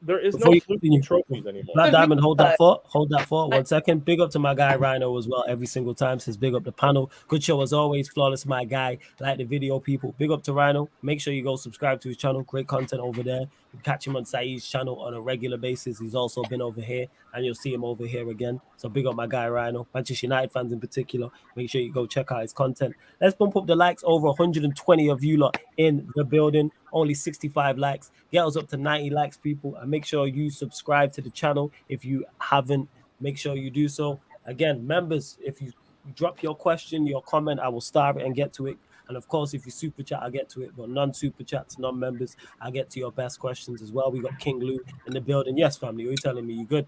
there is no fluky trophies anymore. Black Diamond, hold that thought. 1 second. Big up to my guy Rhino as well. Every single time says big up the panel. Good show as always. Flawless, my guy. Like the video, people. Big up to Rhino. Make sure you go subscribe to his channel. Great content over there. You can catch him on Saeed's channel on a regular basis. He's also been over here, and you'll see him over here again. So big up my guy Rhino. Manchester United fans in particular. Make sure you go check out his content. Let's bump up the likes. Over 120 of you lot in the building. Only 65 likes. Get us up to 90 likes, people. And make sure you subscribe to the channel. If you haven't, make sure you do so. Again, members, if you drop your question, your comment, I will star it and get to it. And of course, if you super chat, I'll get to it. But non-super chats, non-members, I'll get to your best questions as well. We got King Lou in the building. Yes, family, what are you telling me? You good?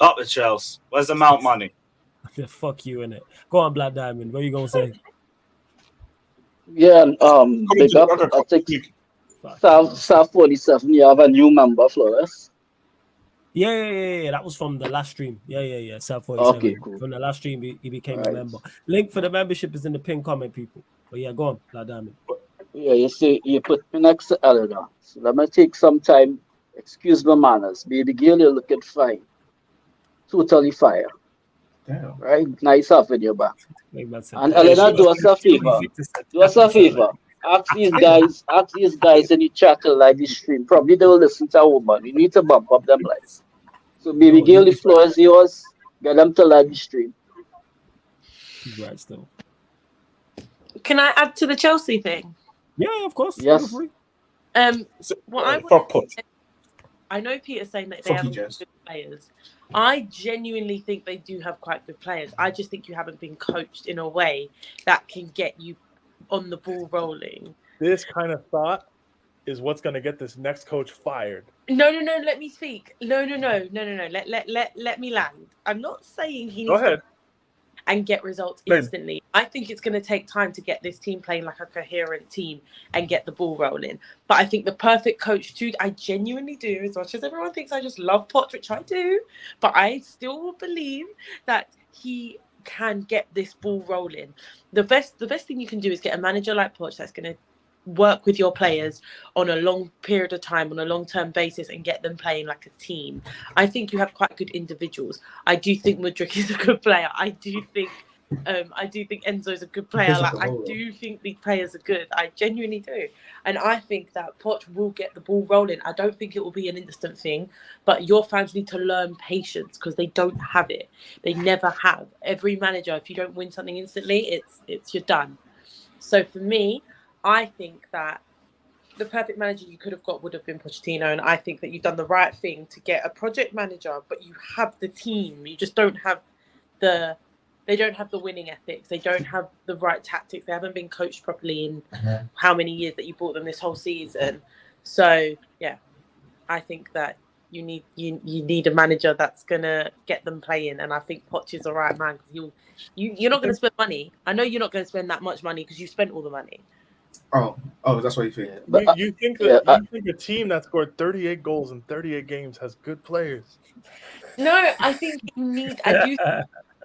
Up the Chelsea. Where's the Mount money? Fuck you, innit? Go on, Black Diamond. What are you going to say? Yeah, big up. I think South 47, you have a new member, Flores. Yeah. That was from the last stream. Yeah. South 47. Okay, cool. From the last stream, he became a member. Link for the membership is in the pinned comment, people. But yeah, go on, Black Diamond. Yeah, you see, you put me next to Eleanor. So let me take some time. Excuse my manners. Baby girl, you're looking fine. Totally fire. Damn. Right? Nice having you back. And Eleanor, Eleanor, do us a favor. Do us a favor. Ask these guys in the chat to like this stream. Probably they will listen to a woman. You need to bump up them likes. So baby girl, the floor is yours. Get them to like the stream. Right, still. Can I add to the Chelsea thing? Yeah, of course. Yes. I know Peter's saying that they have good players. I genuinely think they do have quite good players. I just think you haven't been coached in a way that can get you on the ball rolling. This kind of thought is what's going to get this next coach fired. No. Let me speak. No. Let me land. I'm not saying he needs Go ahead. And get results instantly. I think it's going to take time to get this team playing like a coherent team and get the ball rolling. But I think the perfect coach too, I genuinely do, as much as everyone thinks I just love Poch, which I do, but I still believe that he can get this ball rolling. The best thing you can do is get a manager like Poch that's going to work with your players on a long period of time, on a long-term basis, and get them playing like a team. I think you have quite good individuals. I do think Mudryk is a good player. I do think Enzo's a good player. I do think the players are good. I genuinely do. And I think that Poch will get the ball rolling. I don't think it will be an instant thing, but your fans need to learn patience because they don't have it. They never have. Every manager, if you don't win something instantly, it's you're done. So for me, I think that the perfect manager you could have got would have been Pochettino, and I think that you've done the right thing to get a project manager, but you have the team. You just don't have they don't have the winning ethics. They don't have the right tactics. They haven't been coached properly in how many years that you bought them this whole season. So yeah, I think that you need a manager that's gonna get them playing, and I think Poch is the right man because you're not gonna spend money. I know you're not gonna spend that much money because you spent all the money. Oh, that's what you think. But, You think that you think a team that scored 38 goals in 38 games has good players? No, I think I do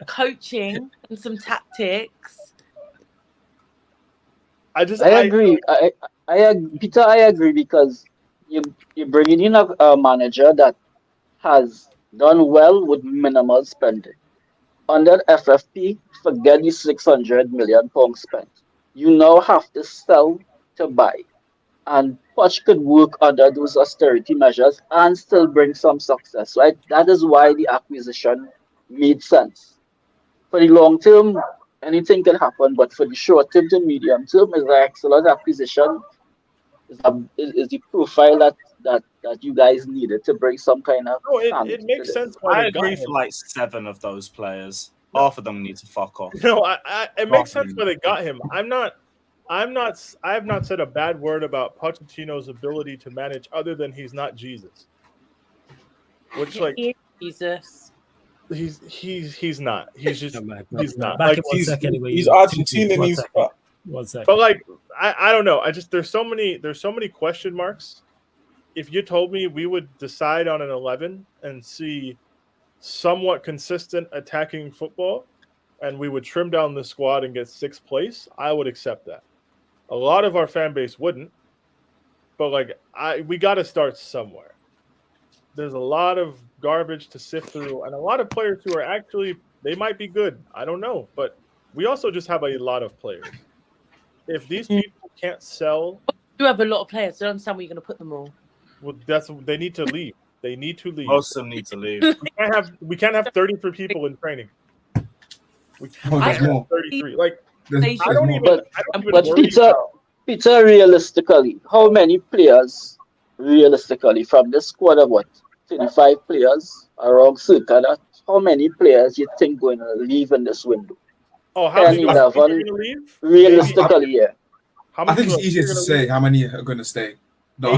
coaching and some tactics. I agree. Peter, I agree because you're bringing in a manager that has done well with minimal spending. Under FFP, forget the £600 million spent. You now have to sell to buy. And Poch could work under those austerity measures and still bring some success, right? That is why the acquisition made sense. For the long term, anything can happen, but for the short term to medium term, is an excellent acquisition. Is the profile that you guys needed to bring some kind of. No, it makes sense. Why I they got agree him. for like 7 of those players. Half of them need to fuck off. No, it makes sense why they got him. I have not said a bad word about Pochettino's ability to manage, other than he's not Jesus. Which like Jesus. He's not. He's just he's not. Back Like, in 1 second anyway. He's Argentinian. 1 He's second. 1 second. but like I don't know. There's so many question marks. If you told me we would decide on an 11 and see somewhat consistent attacking football, and we would trim down the squad and get 6th place, I would accept that. A lot of our fan base wouldn't, but like we got to start somewhere. There's a lot of garbage to sift through, and a lot of players who are actually, they might be good. I don't know, but we also just have a lot of players. If these people can't sell, You have a lot of players. I don't understand where you're going to put them all. well, they need to leave. They need to leave. Most of them need to leave. We can't have 33 people in training. We Oh, can't there's have more. 33. Like There's I more. don't even. But- I don't even but worry Peter- about- Peter, realistically, how many players, realistically, from this squad of 35 players, around circa that, how many players you think going to leave in this window? Oh, how many 10, people are 11, going to leave? Realistically, yeah. How I many think it's people are easier to gonna say leave? how many are going to stay. No,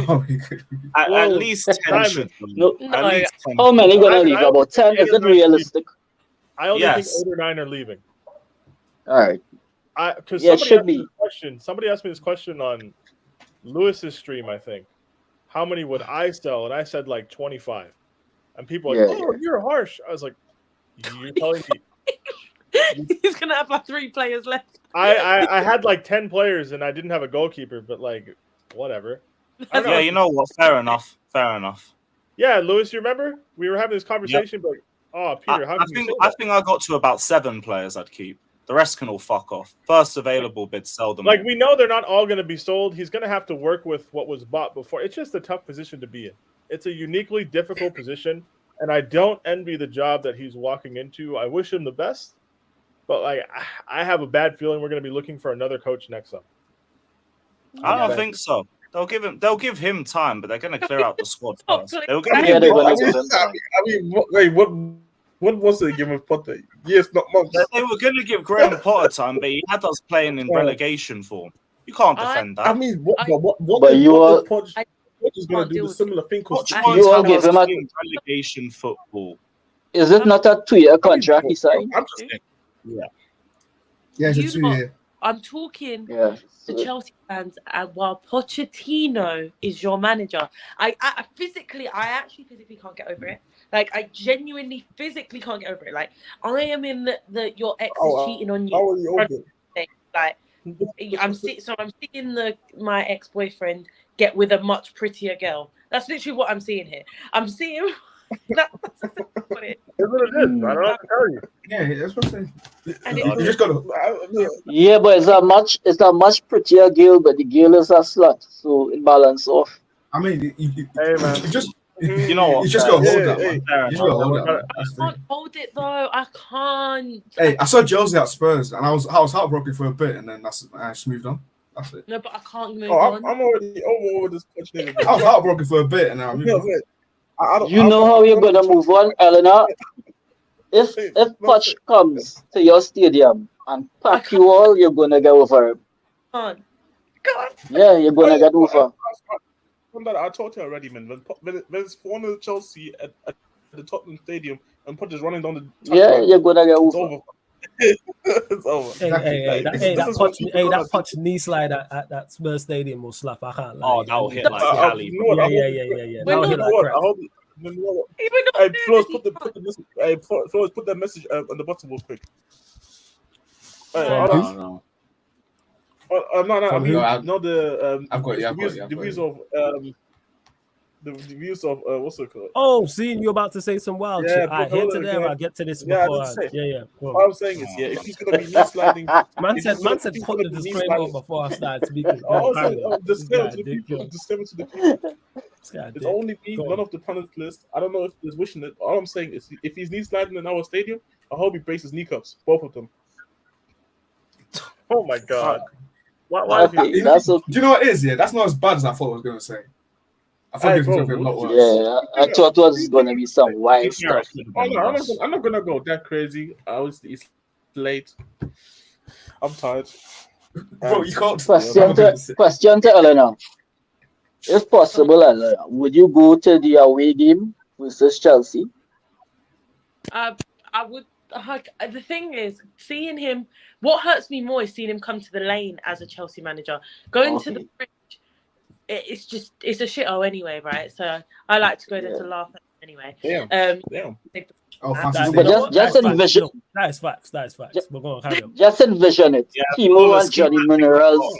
At Whoa, least 10 Simon. should leave. No, At least 10. how many going to leave? I only About 10? think Is it 8 or 9 realistic? I only Yes. think 8 or 9 are leaving. All right. Because Yeah, it somebody should asked me be. this question. Somebody asked me this question on Lewis's stream, I think. How many would I sell? And I said like 25. And people were like, Yeah, "Oh, you're harsh." I was like, "You're telling me?" He's going to have like 3 players left. I had like 10 players and I didn't have a goalkeeper, but like, whatever. I don't know. Yeah, you know what? Fair enough. Fair enough. Yeah, Lewis, you remember we were having this conversation, but oh, Peter, how I can you think say I that? think I got to about 7 players I'd keep. The rest can all fuck off. First available bid, sell them. Like all. we know they're not all going to be sold. He's going to have to work with what was bought before. It's just a tough position to be in. It's a uniquely difficult position, and I don't envy the job that he's walking into. I wish him the best, but like I have a bad feeling we're going to be looking for another coach next summer. I don't think so. They'll give him time, but they're going to clear out the squad Stop first. They'll give Yeah, him they're time. gonna give him time. Wait, what was the game of Potter? Years, not months. They were going to give Graham Potter time, but he had us playing in Yeah. relegation form. You can't defend I that. mean, what But is you all- Poch is can't going to do deal the with similar thing? Poch I- wants You all to give us him a- playing relegation football. Is it not a 2-year contract he signed? I'm just saying. yeah, it's a You 2 lot- year. I'm talking Yeah. the Chelsea fans, while Pochettino is your manager. I actually physically can't get over it. Like, I genuinely physically can't get over it. Like, I am in the your ex is cheating on How you. are you open? Like, I'm seeing my ex-boyfriend get with a much prettier girl. That's literally what I'm seeing here. I'm seeing that's what it is. That's what it is. I don't know what to tell you. Yeah, that's what I'm saying. And You just got to. Yeah, but it's a much prettier girl, but the girl is a slut, so it balance off. I mean, you Hey, man. just. You know what? You just got to hold Hey, that, hey, man. fair You just enough. got to hold I that. That's I the can't thing. hold it though. I can't. Hey, I saw Josie at Spurs, and I was heartbroken for a bit, and then I just moved on. That's it. No, but I can't move Oh, on. I'm already over this Poch nigga. I was heartbroken for a bit, and now I'm moving on. You know how you're gonna move on, Eleanor? If Poch comes to your stadium and pack you all, you're gonna get over him. Come on. Go on. Yeah, you're gonna get over. I told you already, man. When it's one of Chelsea at the Tottenham Stadium and Poch is running down the Yeah, you're gonna get it's over. over. It's over. That Poch knee slide at that Spurs Stadium will slap. I can't lie. Oh, that will hit like Cali. Yeah. That will hit like crap. Hey, Flores, put the message on the bottom real quick. No. No. I've got it. The views of what's it called? Oh, seeing you about to say some wild shit. I hear to there. I'll get to this before. What I'm saying is, if he's gonna be knee sliding, man said put the disclaimer before I start speaking. Disclaimer to the people. It's only me, none of the panelists. I don't know if he's wishing it. All I'm saying is, if he's knee sliding in our stadium, I hope he breaks his kneecaps, both of them. Oh my god! Okay, Do you know what it is? Yeah, that's not as bad as I thought I was gonna say. I thought it was gonna be a lot worse. Yeah, I thought it was gonna be some wild stuff. I'm not gonna go that crazy. It's late. I'm tired. Bro, you can't. Question to Eleanor. If possible, Eleanor, would you go to the away game versus Chelsea? I would. The thing is, seeing him. What hurts me more is seeing him come to the lane as a Chelsea manager. Going to the bridge, it's a shithole anyway, right? So I like to go there to laugh at him anyway. Damn. But just envision. That is facts. We're going to carry on. Just envision it. Timo and Johnny Minerals.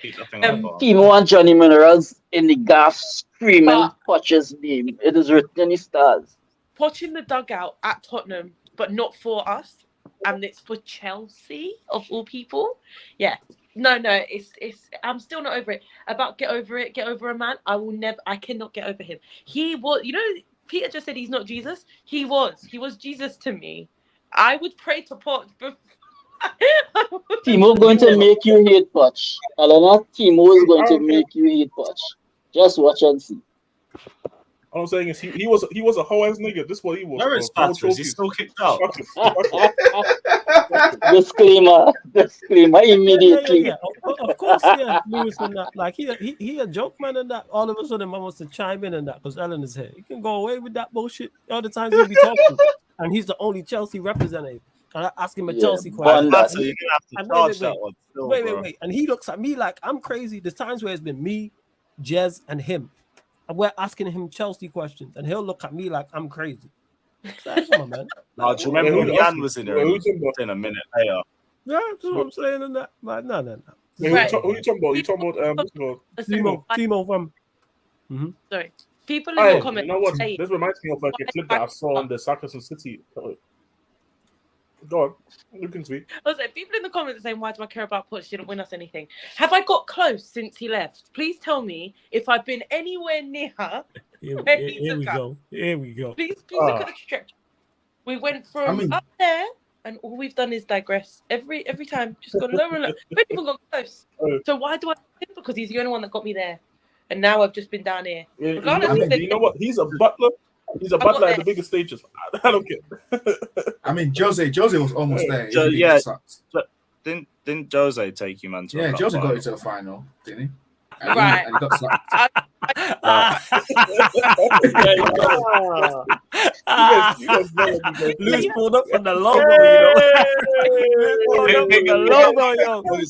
Timo and Johnny Minerals in the gaff screaming Poch's name. It is written in the stars. Poch in the dugout at Tottenham, but not for us. And it's for Chelsea of all people. Yeah. No, it's I'm still not over it. About get over a man. I cannot get over him. He was, Peter just said he's not Jesus. He was Jesus to me. I would pray to Poch. Timo going to make you hate Poch. Alana, Timo is going to make you hate Poch. Just watch and see. All I'm saying is he was a whole ass nigga. This is what he was. Where is Patrick? He's still kicked out. Disclaimer immediately. Yeah. Of course, yeah. Lewis and that. Like he a joke man and that. All of a sudden, man wants to chime in and that because Ellen is here. He can go away with that bullshit all the times he'll be talking, and he's the only Chelsea representative. And I ask him a Chelsea question. Wait. And he looks at me like I'm crazy. There's times where it's been me, Jez, and him. And we're asking him Chelsea questions, and he'll look at me like I'm crazy. Come on, man. Do you remember when Jan was in there? In a minute later. Yeah, that's what I'm saying in that. But no. Wait, who you talking about? You talking about Timo from. Sorry. People in the comments. You know what? This reminds me of like a clip that I saw on the Sarcasm City. Go on, you can speak. I was like, people in the comments are saying, "Why do I care about Poch? Didn't win us anything." Have I got close since he left? Please tell me if I've been anywhere near. Here we go. Please look at the trajectory. We went from up there, and all we've done is digress every time. Just gone lower and lower. We haven't even got close. So why do I win? Because he's the only one that got me there, and now I've just been down here. You know what? He's a butler. He's a butler at the biggest stages. I don't care. I mean, Jose was almost there. Didn't Jose take you, man? Yeah, Jose got you to the final, didn't he? Right. And he got slapped. Luis pulled up from the logo, Luis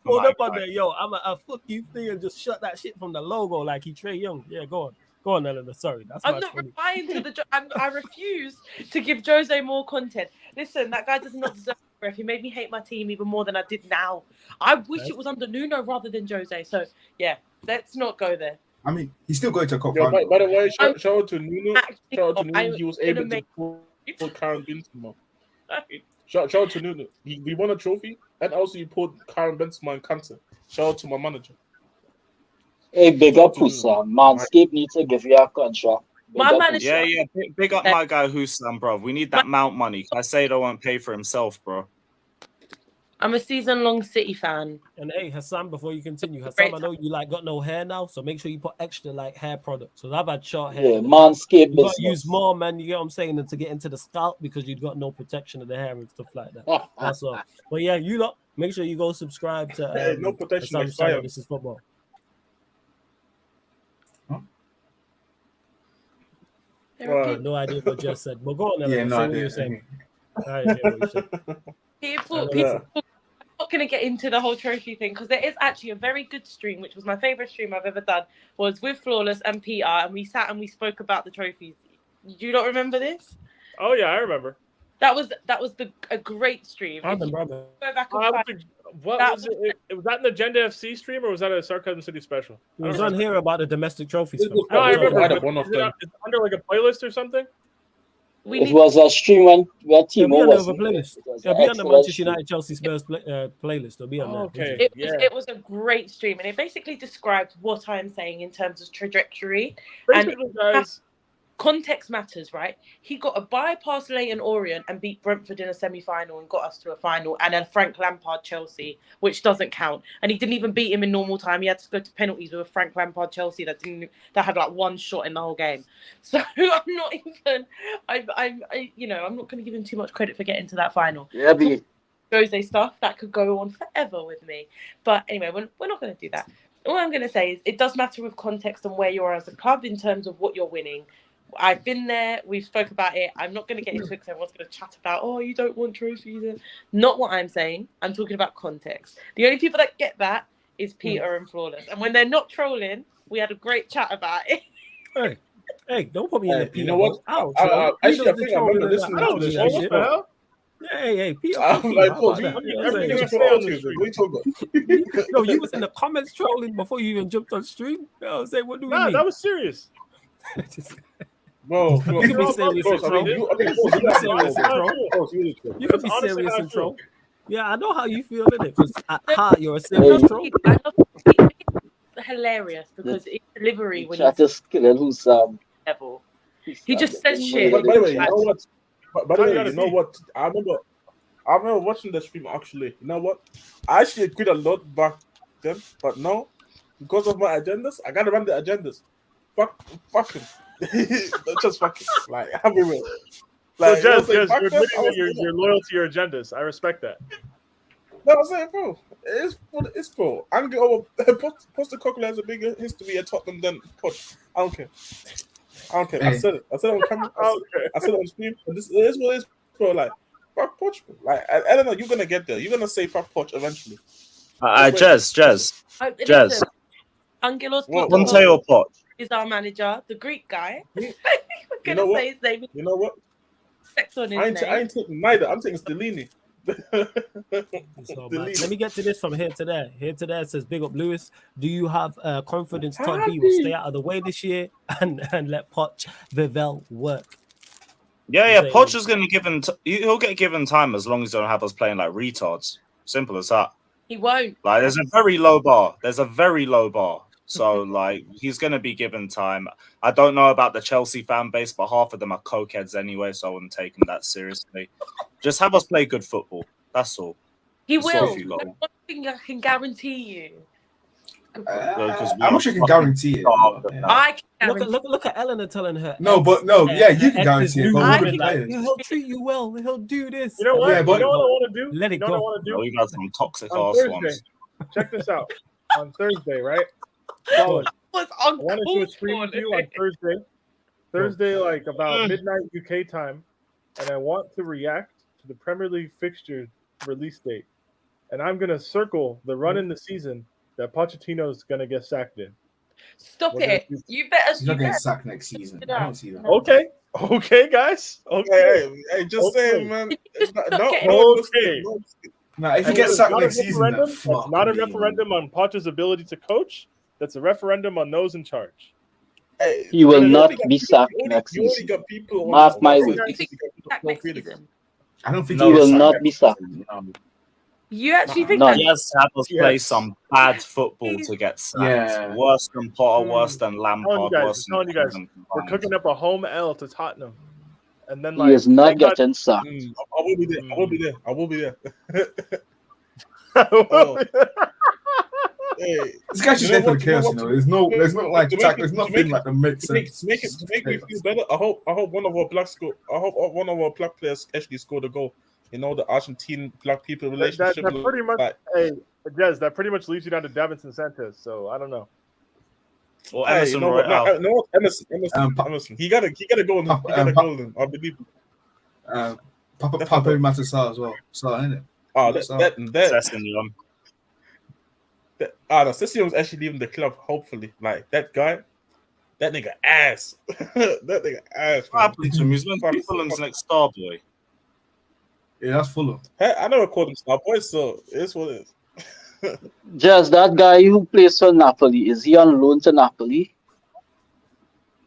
pulled up on there, I'm a fuck you thing and just shut that shit from the logo like he Trey Young. Yeah, go on, Eleanor. Sorry, I'm not replying to the. I refuse to give Jose more content. Listen, that guy does not deserve a ref. He made me hate my team even more than I did now. I wish it was under Nuno rather than Jose. So yeah, let's not go there. I mean, he's still going to a cup final. By the way, shout out to Nuno. He was able to put Karen Benzema. Shout out to Nuno. We won a trophy, and also you put Karen Benzema in cancer. Shout out to my manager. Hey, big up, Hussam. Manscaped needs to give you a contract. My manager. Yeah. Big up my guy Hussam, bro. We need that Mount money. I say they won't pay for himself, bro. I'm a season-long City fan. And hey, Hassan, before you continue, Great Hassan, I know you like got no hair now, so make sure you put extra like hair products. So I've had short hair. Yeah, Manscaped You got to use business. more, man. You get what I'm saying, and to get into the scalp because you've got no protection of the hair and stuff like that. That's all. But yeah, you lot, make sure you go subscribe to Hey, no protection Hassan's like channel. fire. This is football. No idea what Jess said, but go on, Ellen, Yeah, no say what idea. you're saying. I didn't hear what you said. People, Yeah. I'm not going to get into the whole trophy thing because there is actually a very good stream, which was my favorite stream I've ever done, was with Flawless and Peter, and we sat and we spoke about the trophies. Do you not remember this? Oh yeah, I remember. That was a great stream. I If you remember. go back and That find, was what that was it? Was that an Agenda FC stream or was that a Sarcasm City special? It was on here about the domestic trophies. It was No, I It was remember. either but one of is it them. is it under like a playlist or something? we It need was a stream where It'll Timo be on was. the playlist. It was It'll an be on the excellent Manchester stream. United Chelsea Spurs playlist. It'll be on there. Okay. it was a great stream, and it basically described what I'm saying in terms of trajectory. Basically, guys. Context matters, right? He got a bypass Leighton Orient and beat Brentford in a semi-final and got us to a final, and then Frank Lampard Chelsea, which doesn't count. And he didn't even beat him in normal time. He had to go to penalties with a Frank Lampard Chelsea that had like one shot in the whole game. So I'm not even, I'm not going to give him too much credit for getting to that final. Yeah, be Jose stuff that could go on forever with me. But anyway, we're not going to do that. All I'm going to say is it does matter with context and where you are as a club in terms of what you're winning. I've been there. We've spoke about it. I'm not going to get into it because everyone's going to chat about, oh, you don't want trophies. Not what I'm saying. I'm talking about context. The only people that get that is Peter and Flawless. And when they're not trolling, we had a great chat about it. Hey, don't put me in the Peter. You know what? Ouch, Actually, I think I remember listening I don't to this. know what the hell. Hey, Peter. I'm fuck you. like, How Paul, about that? you Everything I you say for on the autism. stream. What are you talking about? No, you was in the comments trolling before you even jumped on stream. I was saying, what do we Nah, mean? that was serious. Bro, You can be serious and troll. You can be serious and troll. You can be Honestly, serious how I and feel. troll. Yeah, I know how you feel in it because at heart you're a serious troll. I love it. It's hilarious because it's delivery when try he's to kill who's level. He just says shit. By the way, you know what? By the How you way, gotta you know be? what? I remember watching the stream actually. You know what? I actually agreed a lot back then, but now because of my agendas, I gotta run the agendas. Fuck him. Just fuck him. Like have a real. So, Like, you know what I'm Jez, saying? Back you're then, admitting I that was you're loyal to your agendas. I respect that. No, I'm saying, bro, it's bro. I don't get over. Postecoglou has a bigger history at Tottenham than Poch. I don't care. I Hey. said it. I said it on camera. I said it on stream. And this is what it is, bro. Like, fuck Poch, bro. Like, I don't know. You're gonna get there. You're gonna say fuck Poch eventually. Jez. Listen, Angelos What? Conte or Poch? is our manager, the Greek guy. We're You going know to what? say his name. You know what? Sex on his I name. ain't taking neither. I'm taking Stellini. So, man, let me get to this from here to there. Here to there says, big up Lewis. Do you have confidence Todd B will stay out of the way this year and let Poch Vivell work? Yeah. Poch is going to give him. He'll get given time as long as he don't have us playing like retards. Simple as that. He won't. Like, there's a very low bar. So, like, he's going to be given time. I don't know about the Chelsea fan base, but half of them are cokeheads anyway, so I wouldn't take him that seriously. Just have us play good football. That's all. He That's all will. you got. There's one thing I can guarantee you. I'm not sure I can guarantee it. Yeah. I can guarantee Look at Eleanor telling her. No, but no, yeah, you can ex is guarantee it. new But I with women, the can- players. he'll treat you well. He'll do this. You know what? Yeah, but- you know what I want to do? Let it you know go. what I want to do? We've had some toxic On ass Thursday, ones. check this out. On Thursday, right? Colin, was I want to do a uncalled stream for. with you on Thursday. Thursday, like about midnight UK time, and I want to react to the Premier League fixture release date. And I'm gonna circle the run in the season that Pochettino is gonna get sacked in. Stop We're gonna it. do- You better. He's not getting sacked next season. I don't see that. Okay, guys. Okay. Hey, just saying, man. Just No, stop getting- Okay. Nah, if he And gets it's sacked not a next season, then referendum. fuck It's not a me. referendum on Poch's ability to coach. That's a referendum on those in charge. Hey, He will you not already got be people- sacked you already- next you already season. got people on- Mark on my the words. side. You think You got people sack on next Felix. season? I don't think No, He he will gets not sacked. be sacked. You actually think No. that? He has to have us play Yes. some bad football to get sacked. Yeah. Worse than Potter, worse than I'm Lampard, worse telling you guys, than we're cooking up a home L to Tottenham, and then He is not they got- getting sacked. I will be there. I will be there. Hey, This guy's just there for the chaos, you know. There's no like attack. There's nothing like that makes sense. To make me feel better, I hope one of our one of our black players actually scored a goal. You know, the Argentine black people relationship. That pretty much, hey, Jez, that pretty much leaves you down to Davinson Sanchez. So I don't know. Well, Hey, Emerson, you know what? Emerson. He got a goal. He got a goal. I believe. Papa Matassa as well. So, isn't it? Oh, Session's actually leaving the club. Hopefully, like that guy, that nigga ass. That nigga ass. What happened to him? He's meant to be Fulham's next star boy. Yeah, that's Fulham. Hey, I never called him star boy, so it's what it is. Just that guy who plays for Napoli, is he on loan to Napoli?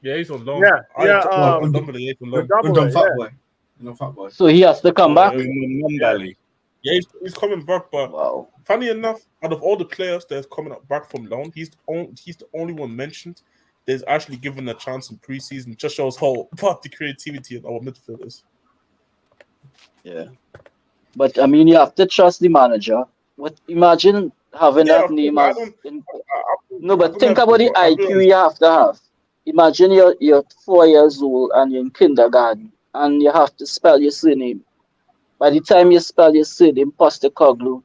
Yeah, he's on loan. Yeah. Fat boy. So he has to come back. Yeah, he's coming back, but wow. Funny enough, out of all the players that's coming back from loan, he's the only one mentioned that's actually given a chance in preseason. Just shows how part the creativity of our midfielders. Yeah, but I mean, you have to trust the manager. Imagine having that name as no, but think about the IQ you have to have. Imagine you're 4 years old and you're in kindergarten and you have to spell your surname. By the time you spell your surname, Postecoglou,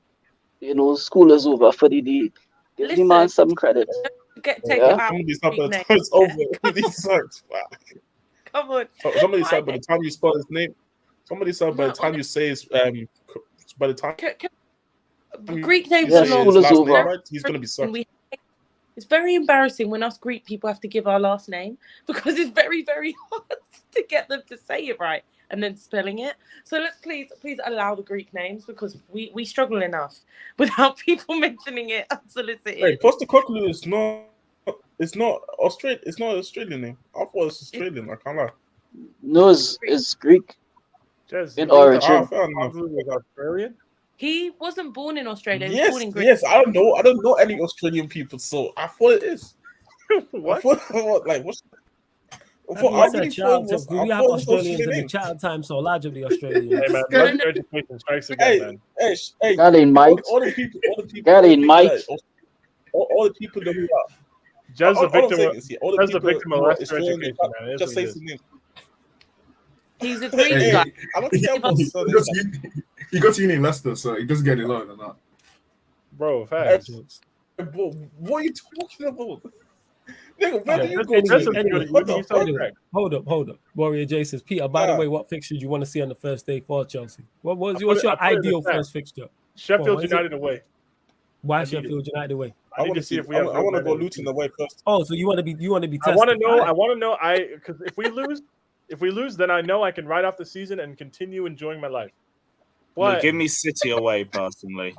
you know, school is over for the day. Give the man some credit. Somebody's up by the time it's over. Come on. Somebody said by the time you spell his name. Somebody said by the time you say his by the time Greek names are long. Right, he's gonna be sucked. It's very embarrassing when us Greek people have to give our last name because it's very, very hard to get them to say it right and then spelling it. So let's please allow the Greek names because we struggle enough without people mentioning it unsolicited. Hey, Postecoglou is not. It's not Australian. It's not an Australian name. I thought it's Australian. I can't lie. No, it's Greek. Just in origin. Australian. He wasn't born in Australia. He was Yes, born in Greece. yes. I don't know any Australian people, so I thought it is. What? What's? We have Australians in the chat time, so largely Australians. Hey man, large education strikes again, man. Hey, that ain't Mike. All the people. That ain't Mike. All the people that we are. Just the victim of less Australian, education, man. just say some names. He's a Greek guy. I don't care about he got to uni in Leicester, so he doesn't get it loan or not. Bro, facts. What are you talking about? Nigga, where do you go? Hold up. Warrior Jason. Peter, by the way, what fixture do you want to see on the first day for Chelsea? What's your ideal first fixture? Sheffield United away. Why Sheffield United away? I want to see if we have. I want to go Luton away first. Oh, so you want to be tested. I want to know. Because if we lose, then I know I can write off the season and continue enjoying my life. But Give me City away, personally.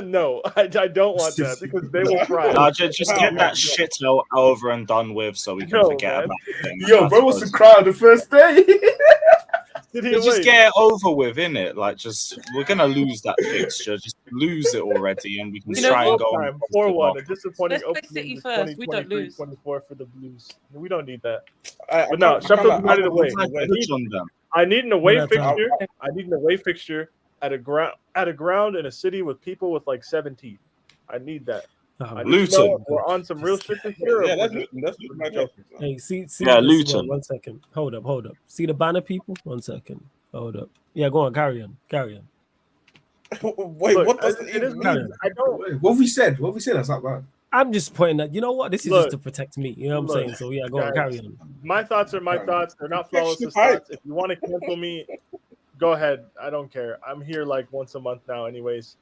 No, I don't want that because they will cry. No, just get that shit over and done with so we can forget about it. Yo, bro wants to cry on the first day. Just get it over with, innit? Like, we're gonna lose that fixture. Just lose it already, and we can try and go on 4-1. A disappointing Let's play City first. We don't lose. 24 for the Blues. We don't need that. But no, Sheffield United away. I need an away fixture. I need an away fixture at a ground in a city with people with like 17. I need that. Luton. We're on some real shit this year. Yeah, that's my joke. Hey, see, Luton. 1 second. Hold up. See the banner, people? 1 second. Hold up. Yeah, go on. Carry on. Wait, what does it even mean? I don't. What we said? That's not bad. I'm just pointing that. You know what? This is just to protect me. You know what I'm saying? So yeah, go on. Carry on. My thoughts are my thoughts. They're not flawless thoughts. If you want to cancel me, go ahead. I don't care. I'm here like once a month now, anyways.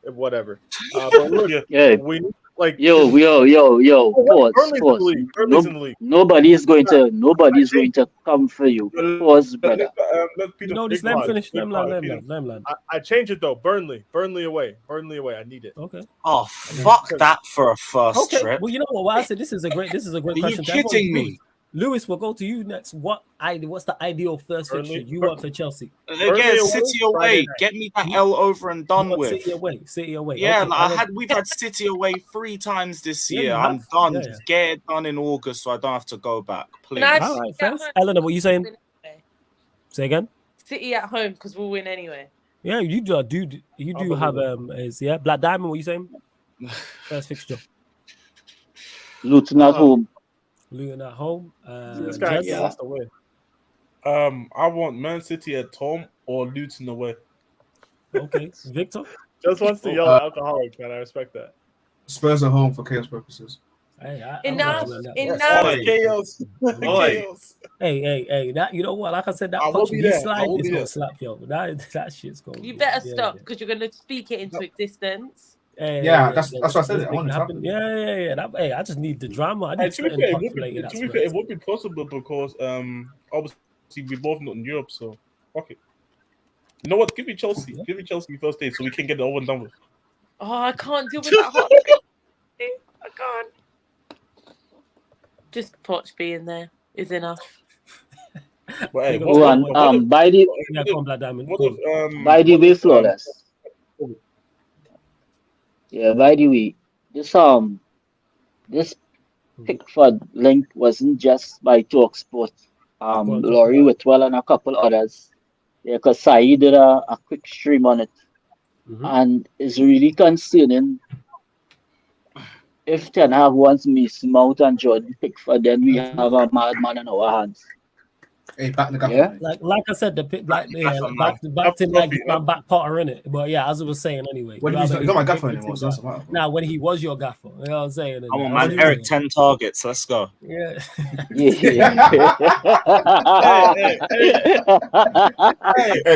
Whatever. But look, we like yo. Pause. Nobody is going to come for you. Pause, brother. No, just let him finish. Let him land. I change it though. Burnley away. I need it. Okay. Oh fuck that for a first trip. Well, you know what I said. This is a great question. Are you kidding me? Lewis, we'll go to you next. What's the ideal first fixture you want for Chelsea? Again, City away. Get me that L over and done with. City away. Yeah, okay. we've had City away 3 times this year. I'm done. Just get it done in August so I don't have to go back. Please. All right, first. Eleanor, what are you saying? Say again? City at home because we'll win anyway. Yeah, you do have Black Diamond. What you saying? First fixture. Luton at home. Luton at home. This guy Jess? wants to win. I want Man City at home or Luton away. Okay, Victor. Just wants to yell alcoholic, man. I respect that. Spurs at home for chaos purposes. Hey, Enough. Chaos. Chaos. Hey, that you know what? Like I said, that I will punch be he there. I slide will is be gonna there. slap yo. That shit's going. You better stop because you're gonna speak it into existence. That's what I said. I want it to happen. Yeah. Hey, I just need the drama. I need And to be certain fair, populated it would be possible because obviously we both not in Europe, so okay. You know what? Give me Chelsea. Give me Chelsea first day so we can get it over and done with. Oh, I can't deal with that hot. I can't. Just Poch being there is enough. But hey, by the way, Flawless. Yeah, by the way, this Pickford link wasn't just by TalkSport. Laurie Whitwell and a couple others. Yeah, because Saeed did a quick stream on it. And it's really concerning if Ten Hag wants Mason Mount and Jordan Pickford, then we have a madman in our hands. Hey, back the gaffer. Yeah? Like I said, back to my back Potter in it. But yeah, as I was saying anyway. When he's not my gaffer anymore, so that's matter. Now when he was your gaffer, you know what I'm saying? Come on, man. Eric, 10 targets. Let's go. Yeah. Hey,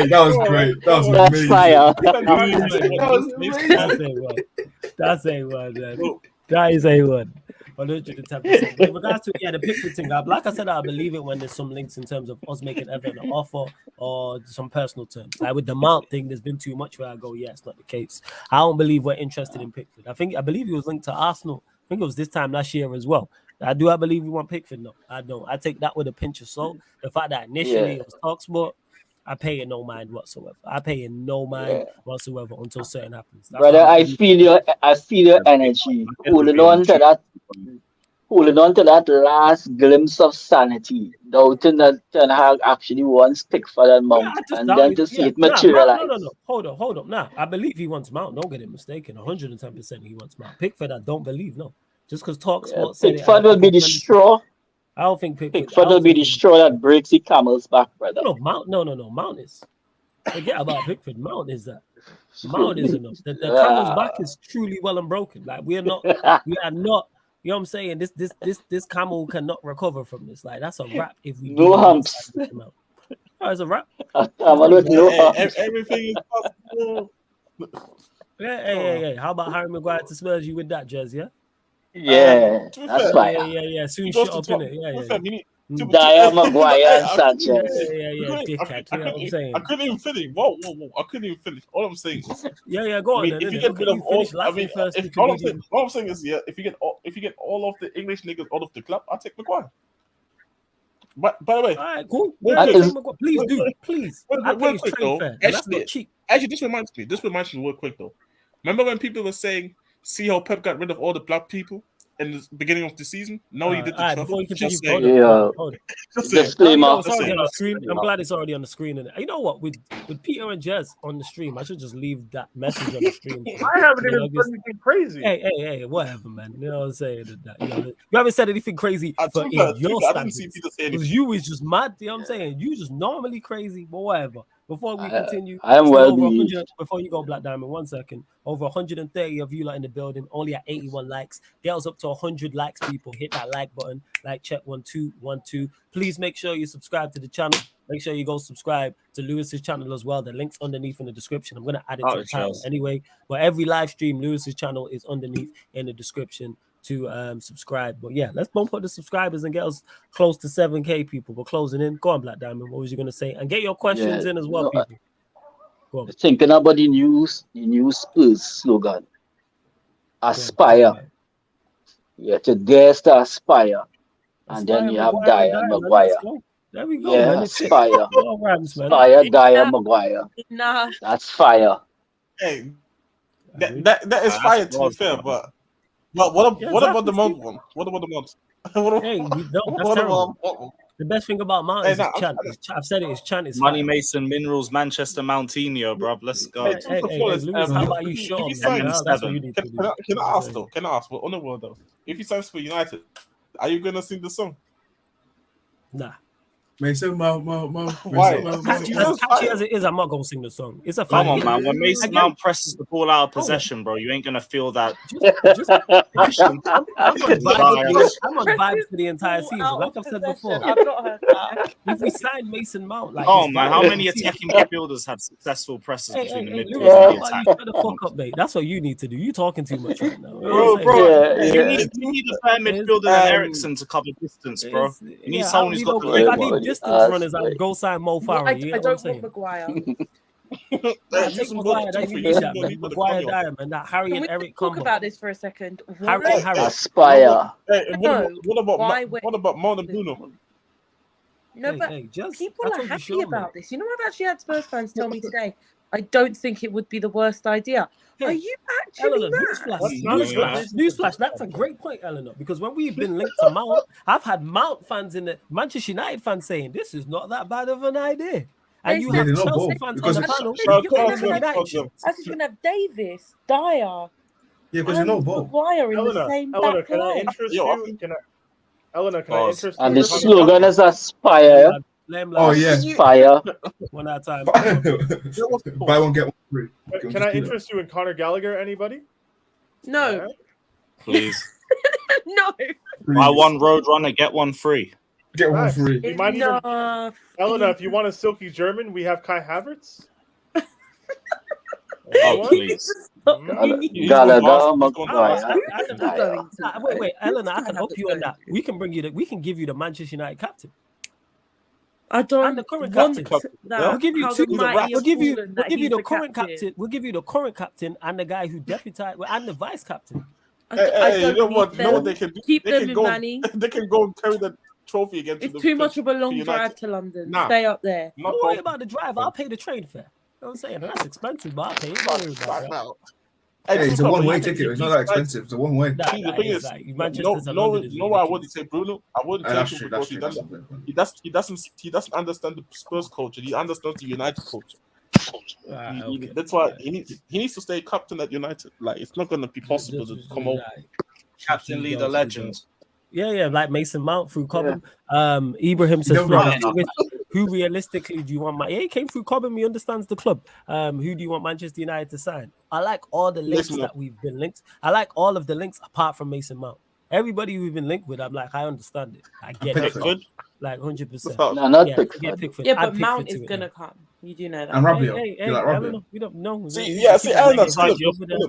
that was great. That was That's amazing. fire. That's A1, man. That is A1. 110%. In regards to the Pickford thing, like I said, I believe it when there's some links in terms of us making Everton an offer or some personal terms. Like with the Mount thing, there's been too much where I go, yeah, it's not the case. I don't believe we're interested in Pickford. I believe he was linked to Arsenal. I think it was this time last year as well. I believe we want Pickford? No, I don't. I take that with a pinch of salt. The fact that initially it was TalkSport, I pay it no mind whatsoever. I pay it no mind whatsoever until something happens. That's Brother, I feel your energy. Holding on to that last glimpse of sanity. Doubting that Ten Hag actually wants Pickford and Mount, and then to see it materialize. No. Hold up. Nah, I believe he wants Mount. Don't get it mistaken. 110% he wants Mount. Pickford, I don't believe. No, just because TalkSport said Pickford will be the straw. I don't think Pickford will be the straw that breaks the camel's back, brother. No, Mount is. Forget about Pickford. Mount is that. Mount is enough. The camel's back is truly well and broken. Like we are not. You know what I'm saying? This camel cannot recover from this. Like that's a wrap. If we no humps. It's a wrap. Everything is possible. Hey. How about Harry Maguire to Spurs? You with that, Jez? Yeah. Yeah, that's fire. Yeah. Soon shut up in it. Yeah. Dyer, Maguire, and Sanchez. Yeah, dickhead. You know what I'm saying? I couldn't even finish. Whoa. I couldn't even finish. All I'm saying is, yeah, go on. If you get rid of all, all I'm saying is, if you get all of the English niggas out of the club, I'll take Maguire. But by the way, all right, cool. Please do, please. Real quick though. Actually, this reminds me real quick though. Remember when people were saying, "See how Pep got rid of all the black people in the beginning of the season"? No, he did the trouble. Disclaimer. I'm glad it's already on the screen. And you know what? With Peter and Jez on the stream, I should just leave that message on the stream. I haven't even said anything crazy. Hey, whatever, man. You know what I'm saying? You haven't said anything crazy for your standards. Because you is just mad. You know what I'm saying? You just normally crazy, but whatever. Before we continue, I am well before you go, Black Diamond, 1 second. Over 130 of you lot in the building, only at 81 likes. Get us up to 100 likes, people. Hit that like button. Like check 1 2 1 2. Please make sure you subscribe to the channel. Make sure you go subscribe to Lewis's channel as well. The link's underneath in the description. I'm gonna add it to the title anyway. But every live stream, Lewis's channel is underneath in the description to subscribe. But yeah, let's bump up the subscribers and get us close to 7K, people. We're closing in. Go on, Black Diamond. What was you gonna say? And get your questions in as well, people. Go on. Thinking about the new Spurs slogan. Aspire. Yeah, to dare to aspire. And then you have Dyer and Maguire. There we go. Yeah, man. aspire. Rams, man. Fire, Dyer, Maguire. Nah. That's fire. Hey, that is fire to be fair, but what about the month one? What about the month? Hey, that's terrible. The best thing about Mount Hey, is nah, his chant. I've said it. His chant is Money fire. Mason Minerals, Manchester Mountaineer, bruv. Let's go. Hey, Lewis, how about you if show he him? signs, That's what you need to do. can I ask though? Can I ask? Well, on the world though, if he signs for United, are you gonna sing the song? Nah. Mason Mount. Why? As catchy as it is, I'm not gonna sing the song. It's a Come fire. on, man. When Mason Again- Mount presses the ball out of possession, bro, you ain't gonna feel that. Just, I'm on vibes for the entire season. Like I've said before. I've not heard that. If we sign Mason Mount, like Oh his man, vibe how is many the season. attacking midfielders have successful presses Hey, between the Lewis, midfield how and the about attack? you shut the fuck up, mate? That's what you need to do. You talking too much right now. Bro, Yeah. you need a fair midfielder than Ericsson to cover distance, bro. You need someone who's got the If I leg. need distance runners, I'd go sign Mo Farah. You I know what I'm don't want saying? Maguire. I take Maguire. That you need that, man. Maguire, Diamond, that Harry Can and we Eric talk combo. about this for a second? Harry and Harry. Aspire. Hey, and No, why what about Mount and Bruno? No, but people are happy about this. You know, I've actually had Spurs fans tell me today, I don't think it would be the worst idea. Are you actually Eleanor, mad? newsflash. That's a great point, Eleanor. Because when we've been linked to Mount, I've had Mount fans in the Manchester United fans saying this is not that bad of an idea. And you have Chelsea fans on the panel. I was going to have Davis, Dyer. Yeah, because you know both. Maguire in the same Eleanor, back can I line. interest you? Eleanor, can I interest you? And the slogan is Aspire. Oh yeah, Aspire. One at a time. Buy one get one free. Can I interest you in Conor Gallagher? Anybody? No. Please. No. Buy one Roadrunner, get one free. Get one free. You might even, Eleanor, if you want a silky German, we have Kai Havertz. Oh, please. Gallagher, Maguire. Wait, Eleanor, I can help you on that. We can give you the Manchester United captain. I don't. And the current captain. We'll give you two. We'll give you the current captain. We'll give you the current captain and the guy who deputized and the vice captain. You know what they can do? Keep they them can in go, Manny. They can go and carry the trophy again. It's too much of a long drive to London. Stay up there. Don't worry about the drive. I'll pay the train fare. You know what I'm saying? That's expensive, but I'll pay it. Don't worry about that. Hey, it's a one-way ticket. It's not that expensive. It's a one-way. The thing is, no, I wouldn't say Bruno. I wouldn't take him because he doesn't understand the Spurs culture. He understands the United culture. That's why he needs to stay captain at United. Like it's not going to be possible to come over. Captain, leader, legend. Yeah, like Mason Mount through Cobham. Ibrahim says, who realistically do you want? He came through Cobham. He understands the club. Who do you want Manchester United to sign? I like all the links that we've been linked. I like all of the links apart from Mason Mount. Everybody we've been linked with, I'm like, I understand it. I get it. Like 100%. No, not Pickford. Yeah, but Mount is gonna come. You do know that. And Rabiot. You like Rabiot? We don't know. It's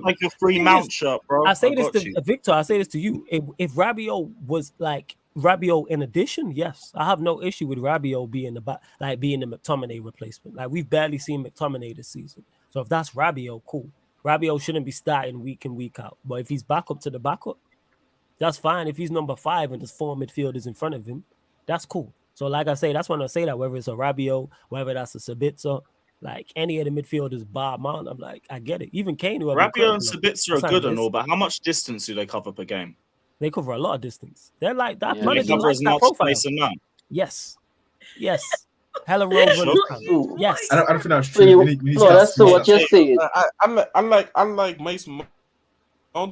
like your free Mount shirt, bro. I say this to Victor. I say this to you. If Rabiot was like Rabiot in addition, yes, I have no issue with Rabiot being being the McTominay replacement. Like we've barely seen McTominay this season. So if that's Rabiot, cool. Rabiot shouldn't be starting week in, week out. But if he's back up to the backup, that's fine. If he's number 5 and there's 4 midfielders in front of him, that's cool. So like I say, that's when I say that, whether it's a Rabiot, whether that's a Sabitzer, like any of the midfielders bar Mount, I'm like, I get it. Even Kane, who Rabiot and Sabitzer are good and all, but how much distance do they cover per game? They cover a lot of distance. They're like that. They cover as much space and none. Yes. Hella Rover. Yes. I don't think that's true. That's what you're saying. Unlike Mason Mount,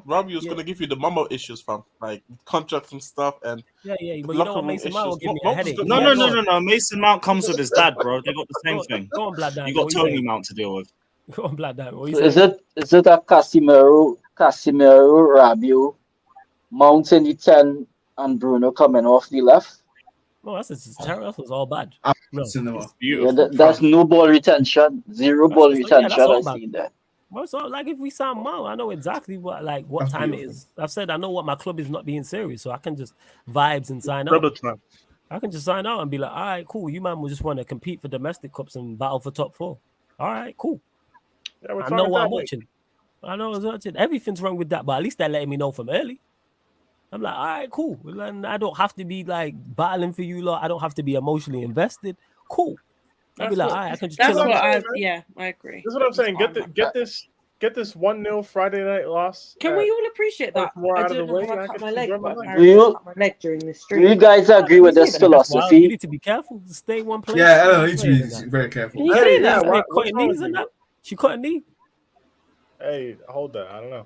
Rabiot's gonna give you the mama issues from like contracts and stuff and but you know what, Mason Mount will give me a headache. No. Mason Mount comes with his dad, bro. They got the same thing. Go on, Black Diamond. You got Tony Mount to deal with. Go on, Black Diamond. Is it a Casemiro, Rabiot, Mount in the 10, and Bruno coming off the left? No, that's all bad. No. That's no ball retention, zero ball retention. I see that. Well, so like if we sign Mount, I know exactly what time it is. I've said I know what my club is not being serious, so I can just vibes and sign out. I can just sign out and be like, all right, cool. You man will just want to compete for domestic cups and battle for top 4. All right, cool. Yeah, I know what I'm watching. I know what's watching. Everything's wrong with that, but at least they're letting me know from early. I'm like, all right, cool. And I don't have to be like battling for you lot. I don't have to be emotionally invested. Cool. I'll be like, all right, I can just chill. I agree. That's what I'm saying. Get this get this 1-0 Friday night loss. Can we all appreciate that? more I out of don't the know way, how and I I cut can my leg, enjoy my but life. apparently I cut my leg during the Do stream. you guys agree with this That's wild. You philosophy? need to be careful. Stay in one place. Yeah, You know I what need I'm to be saying? very careful. Can you Hey, say yeah, that? Hey, what's cutting wrong knees with and you? that. She cut a knee. Hey, hold that. I don't know.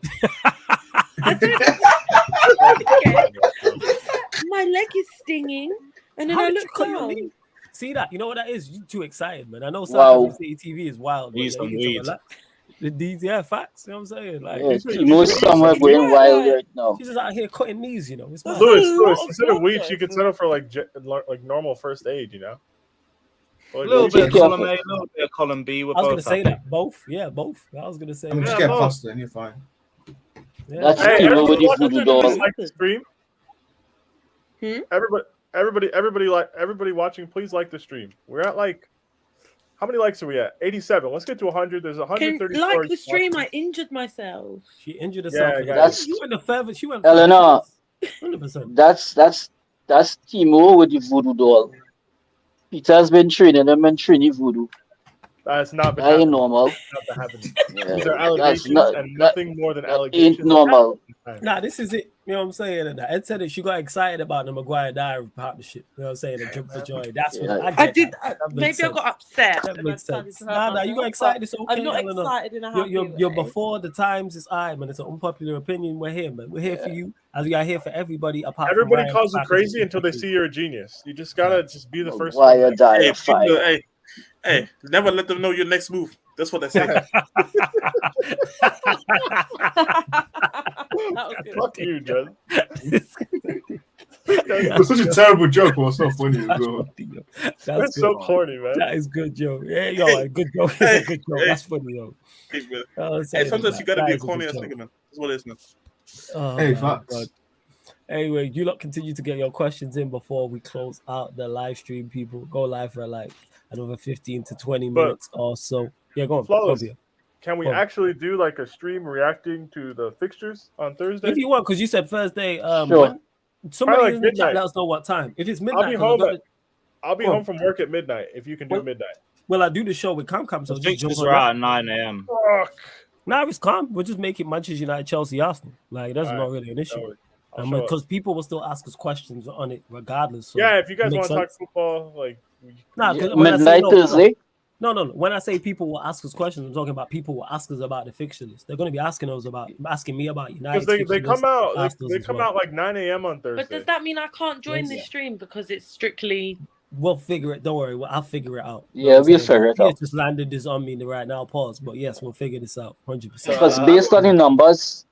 My leg is stinging, and then How I did you look cut your down. knee? See that? You know what that is? You too excited, man. I know Wow. Sarcasm City TV is wild, but Need yeah, some you need to weed. relax. These, yeah, facts. You know what I'm saying? Like, Yeah, You should- Timo you should- somewhere It's going right, wild like- right now. she's just out here cutting knees, you know. It's That's mad. a Lewis, lot of instead of blood, weed, she though. could settle for like normal first aid, you know? A Like, little Just bit of careful. column A, a little bit of column B. We're I was both gonna say happy. that. Both. Yeah, both. I was gonna say I mean, that. just Yeah, get both. past it and you're fine. Yeah. That's Hey, Timo everybody with the watching voodoo please doll. like the stream. Everybody watching, please like the stream. We're at like, how many likes are we at? 87. Let's get to 100. There's Can 134. like the stream, I injured myself. She injured herself. Yeah, in the guys. face. You went the further. She went. Eleanor, 100%. that's Timo with the voodoo doll. Peter's been training him and training voodoo. That's not been That ain't happening. normal. Not been happening. Yeah, These are that's allegations not and that, nothing more than that allegations. ain't normal. Nah, this is it. You know what I'm saying? And Ed said it. She got excited about the Maguire Diary partnership. You know what I'm saying? And jump for joy. That's what Yeah. I did. That Maybe makes I got upset. That and I makes decided sense. to hurt Nah, you got myself, excited. It's but okay. I'm not Eleanor. excited in a happy You're way. before the times. It's I, man. It's an unpopular opinion. We're here, man. We're here for Yeah. you. As we are here for everybody. Apart Everybody from Ryan, calls you Sarcasm, crazy until they see you're a genius. You just gotta just be the first one. Maguire there. die Hey, of fire. people, hey, never let them know your next move. That's what I say. That was good. Fuck you, Jed. It was such a terrible joke, but it's so funny as well. That's That's good. so corny, man. That is good, Joe. Yeah, yo, a good joke. It's a good joke. That's funny, yo. Hey, man. I'm saying Sometimes you gotta that be a is corny good ass joke. nigga, man. That's what it is, man. Oh, Hey, my facts. God. Anyway, you lot continue to get your questions in before we close out the live stream, people. Go live for like another 15 to 20 But- minutes or so. Yeah, go on. Flawless. Go on, Can we Well- actually do like a stream reacting to the fixtures on Thursday? if you want, because you said Thursday. Sure. When, somebody Probably like in the chat midnight. let us know what time. If it's I'll midnight, be 'cause I home. gotta- I'll be Go on. home from work at midnight. If you can do Well- midnight. well, I do the show with Cam, so The just jump fixtures on are that. out at 9 a.m. Fuck. Now it's calm. We'll just make it Manchester United, Chelsea, Arsenal. Like that's All not right. really an issue. I'll show up. Because people will still ask us questions on it regardless. So Yeah, if you guys it want makes to talk sense. football, like Nah, Yeah, 'cause when I say midnight no, Thursday. no. When I say people will ask us questions, I'm talking about people will ask us about the fixture list. They're going to be asking me about United. because they come out they come out like 9 a.m. on Thursday. But does that mean I can't join Yeah. this stream because it's strictly? We'll figure it. Don't worry. I'll figure it out. You know Yeah, what I'm we'll saying? figure it Pierce out. just landed this on me right now. Pause. But yes, we'll figure this out. 100%. Because based on the numbers,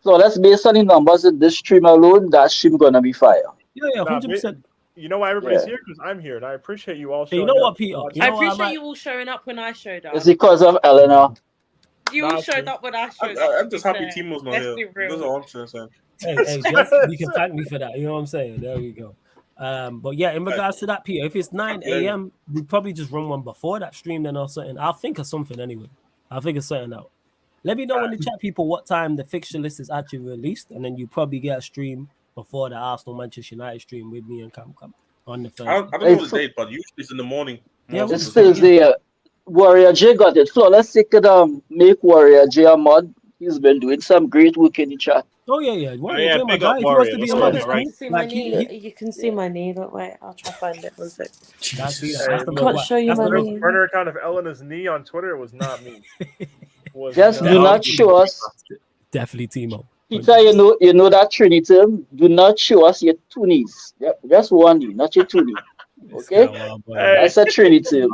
so that's based on the numbers in this stream alone, that stream gonna be fire. Yeah, Nah, 100%. You know why everybody's Yeah. here? Because I'm here, and I appreciate you all. Hey, you showing know up what, to Peter? watch. You I know what, I appreciate might- you all showing up when I showed up. It's because of Eleanor. You all showed up when I showed up. I'm just to be happy fair. Timo's not Let's here. be real. That's all I'm trying to say. Hey, Jeff, you can thank me for that. You know what I'm saying? There we go. But yeah, in regards to that, Peter, if it's 9 a.m., we probably just run one before that stream then or something. I'll think of something anyway. I'll figure something out. Let me know in the chat, people, what time the fixture list is actually released, and then you probably get a stream before the Arsenal Manchester United stream with me and Cam on the I Thursday. don't know the date, but usually it's in the morning. Yeah, Most of It's the time. Thursday. Warrior J got it. Flawless, they could make Warrior J a mod. He's been doing some great work in the chat. Oh yeah. Warrior, yeah, J, my big guy. up If he wants Warrior. to be Let's a go, mod, man. it's Right. cool. See my Like, knee. You can see my knee. But wait, I'll try to find it. One sec. That's the Hey, that's the look, Can't what- show you that's my the- The knee. burner account of Elena's knee on Twitter was not me. Was Just not do me. not show us, Definitely Timo. Peter. You know that Trinity. Do not show us your two knees. Yep, just one knee, not your two knee. This Okay? guy, wow, boy. Hey. That's a Trinity.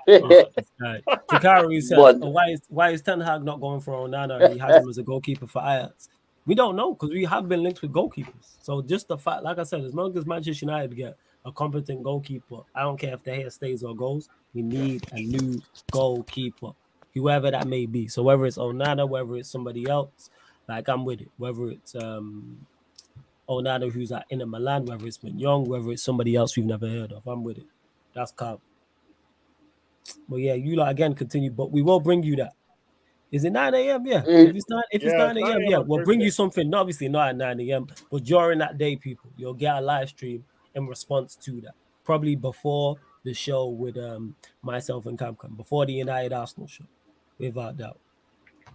Takari says, But- why is Ten Hag not going for Onana? He has him as a goalkeeper for Ajax. We don't know because we have been linked with goalkeepers. So just the fact, like I said, as long as Manchester United get a competent goalkeeper, I don't care if the hair stays or goes. We need a new goalkeeper, whoever that may be. So whether it's Onana, whether it's somebody else, like I'm with it. Whether it's Onana who's at Inter Milan, whether it's Mignon, whether it's somebody else we've never heard of, I'm with it. That's calm. But yeah, you lot again continue, but we will bring you that. Is it 9 a.m.? Yeah. If it's 9 Yeah, 9 a.m., 9 yeah, on we'll bring you Thursday. something. Obviously not at 9 a.m., but during that day, people, you'll get a live stream in response to that. Probably before the show with myself and Cam, before the United Arsenal show, without doubt.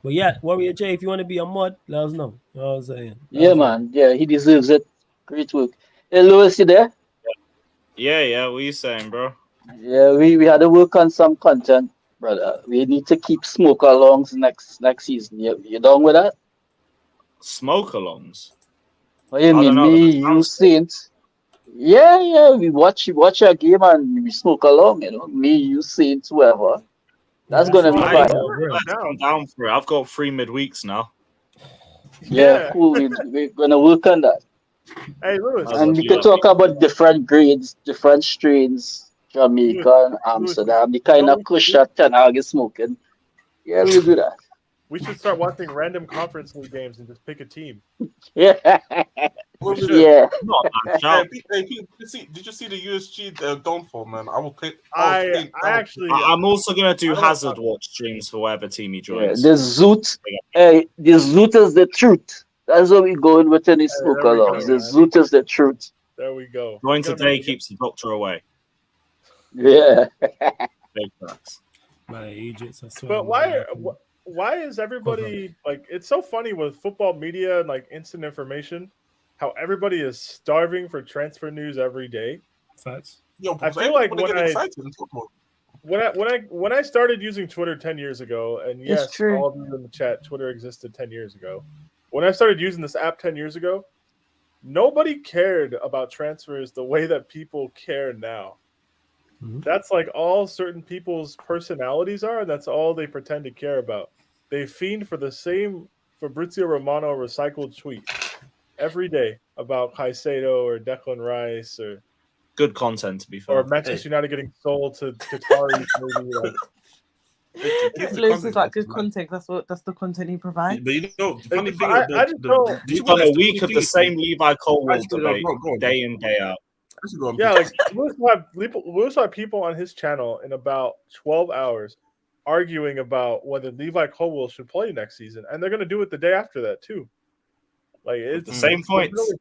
But yeah, Warrior J, if you want to be a mod, let us know. You know what I'm saying? Yeah, man. Yeah, he deserves it. Great work. Hey, Lewis, you there? Yeah. What are you saying, bro? Yeah, we had to work on some content, brother. We need to keep smoke alongs next season. You done with that? Smoke alongs. What do you I don't mean? know. Me, you, Saints. Yeah. We watch our game and we smoke along. Me, you, Saints, whoever. That's gonna be Fine. fire. I'm down for it. I've got 3 midweeks now. Yeah, cool. We're gonna work on that. Hey, Lewis. And we could talk about different grades, different strains, Jamaica, Amsterdam, the kind of kush that Ten Hag is smoking. Yeah, we'll do that. We should start watching random conference league games and just pick a team. Yeah. Yeah. Not that shout. Did you see the USG downfall, man? I will pick. I'm also gonna do hazard watch streams for whatever team he joins. The Zoot is the truth. That's what we're going with any smoke alongs. The Zoot is the truth. There we go. Going today keeps the doctor away. Yeah. Big facts. My agents, I swear. But why is everybody like? It's so funny with football media and like instant information, how everybody is starving for transfer news every day. Facts. Yo, I feel like when I started using Twitter 10 years ago, and yes, all of you in the chat, Twitter existed 10 years ago. When I started using this app 10 years ago, nobody cared about transfers the way that people care now. Mm-hmm. That's like all certain people's personalities are, and that's all they pretend to care about. They fiend for the same Fabrizio Romano recycled tweet every day about Caicedo or Declan Rice or good content, to be fair. Or Manchester United getting sold to Qataris. Lewis is like good content. That's the content he provides. But you know, the funny thing you've done a week of the same Levi Colwill debate day in, day out. Yeah, like Lewis will have people on his channel in about 12 hours arguing about whether Levi Colwill should play next season, and they're going to do it the day after that too. Like it's the same points.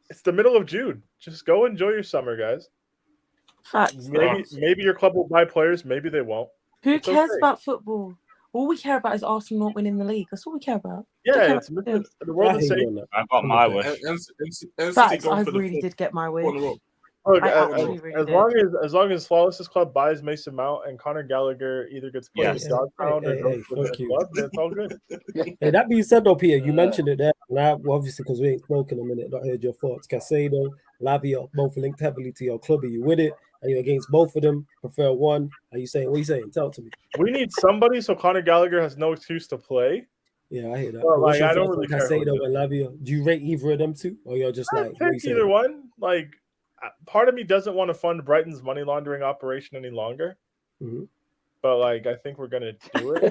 It's the middle of June. Just go enjoy your summer, guys. Facts. Maybe your club will buy players. Maybe they won't. Who cares about football? All we care about is Arsenal not winning the league. That's all we care about. Yeah, the world is safe. I got my wish. Facts. I really did get my wish. Look, as long as Flawless's club buys Mason Mount and Conor Gallagher either gets played with Dogpound or goes to the club, it's all good. Hey, that being said, though, Peter, you mentioned it there. And obviously, because we ain't spoken a minute, not heard your thoughts. Caicedo, Lavia, both linked heavily to your club. Are you with it? Are you against both of them? Prefer one? Are you saying? What are you saying? Tell it to me. We need somebody so Conor Gallagher has no excuse to play. Yeah, I hear that. Well, like, I don't really care. Caicedo and Lavia. Do you rate either of them two, or you're just like either one? Like. Part of me doesn't want to fund Brighton's money laundering operation any longer, but like I think we're gonna do it.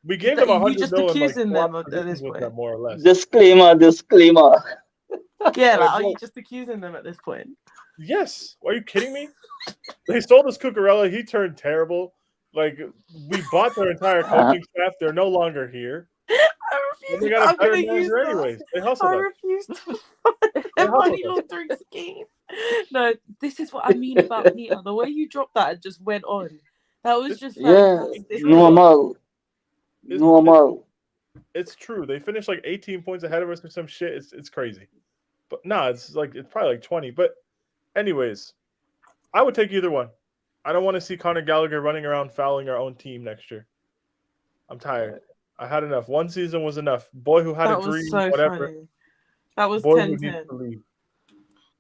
We gave them $100 million. More or less. Disclaimer. Yeah, like, are you just accusing them at this point? Yes. Are you kidding me? They sold us Cucurella. He turned terrible. Like we bought their entire coaching staff. They're no longer here. I refuse. I refuse to fund their money laundering scheme. No, this is what I mean about Peter. The way you dropped that and just went on. That was just normal. It's true. They finished like 18 points ahead of us or some shit. It's crazy. But it's probably like 20. But anyways, I would take either one. I don't want to see Conor Gallagher running around fouling our own team next year. I'm tired. I had enough. One season was enough. Boy who had a dream, whatever. Funny. That was 10-10.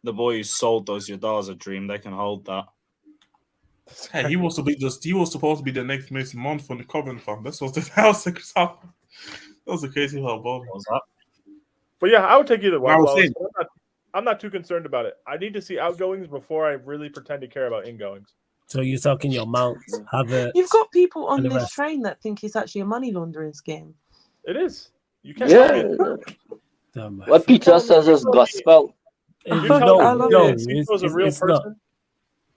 The boy who sold those Yadars a dream. They can hold that. Hey, he was supposed to be the next Mason Mount from the Covenant farm. That was the crazy how ball was that. But yeah, I would take either one. I'm not too concerned about it. I need to see outgoings before I really pretend to care about ingoings. So you're talking your Mounts, Havertz. You've got people on this train that think it's actually a money laundering scheme. It is. You can't what Peter says is gospel. It's a real person. Not.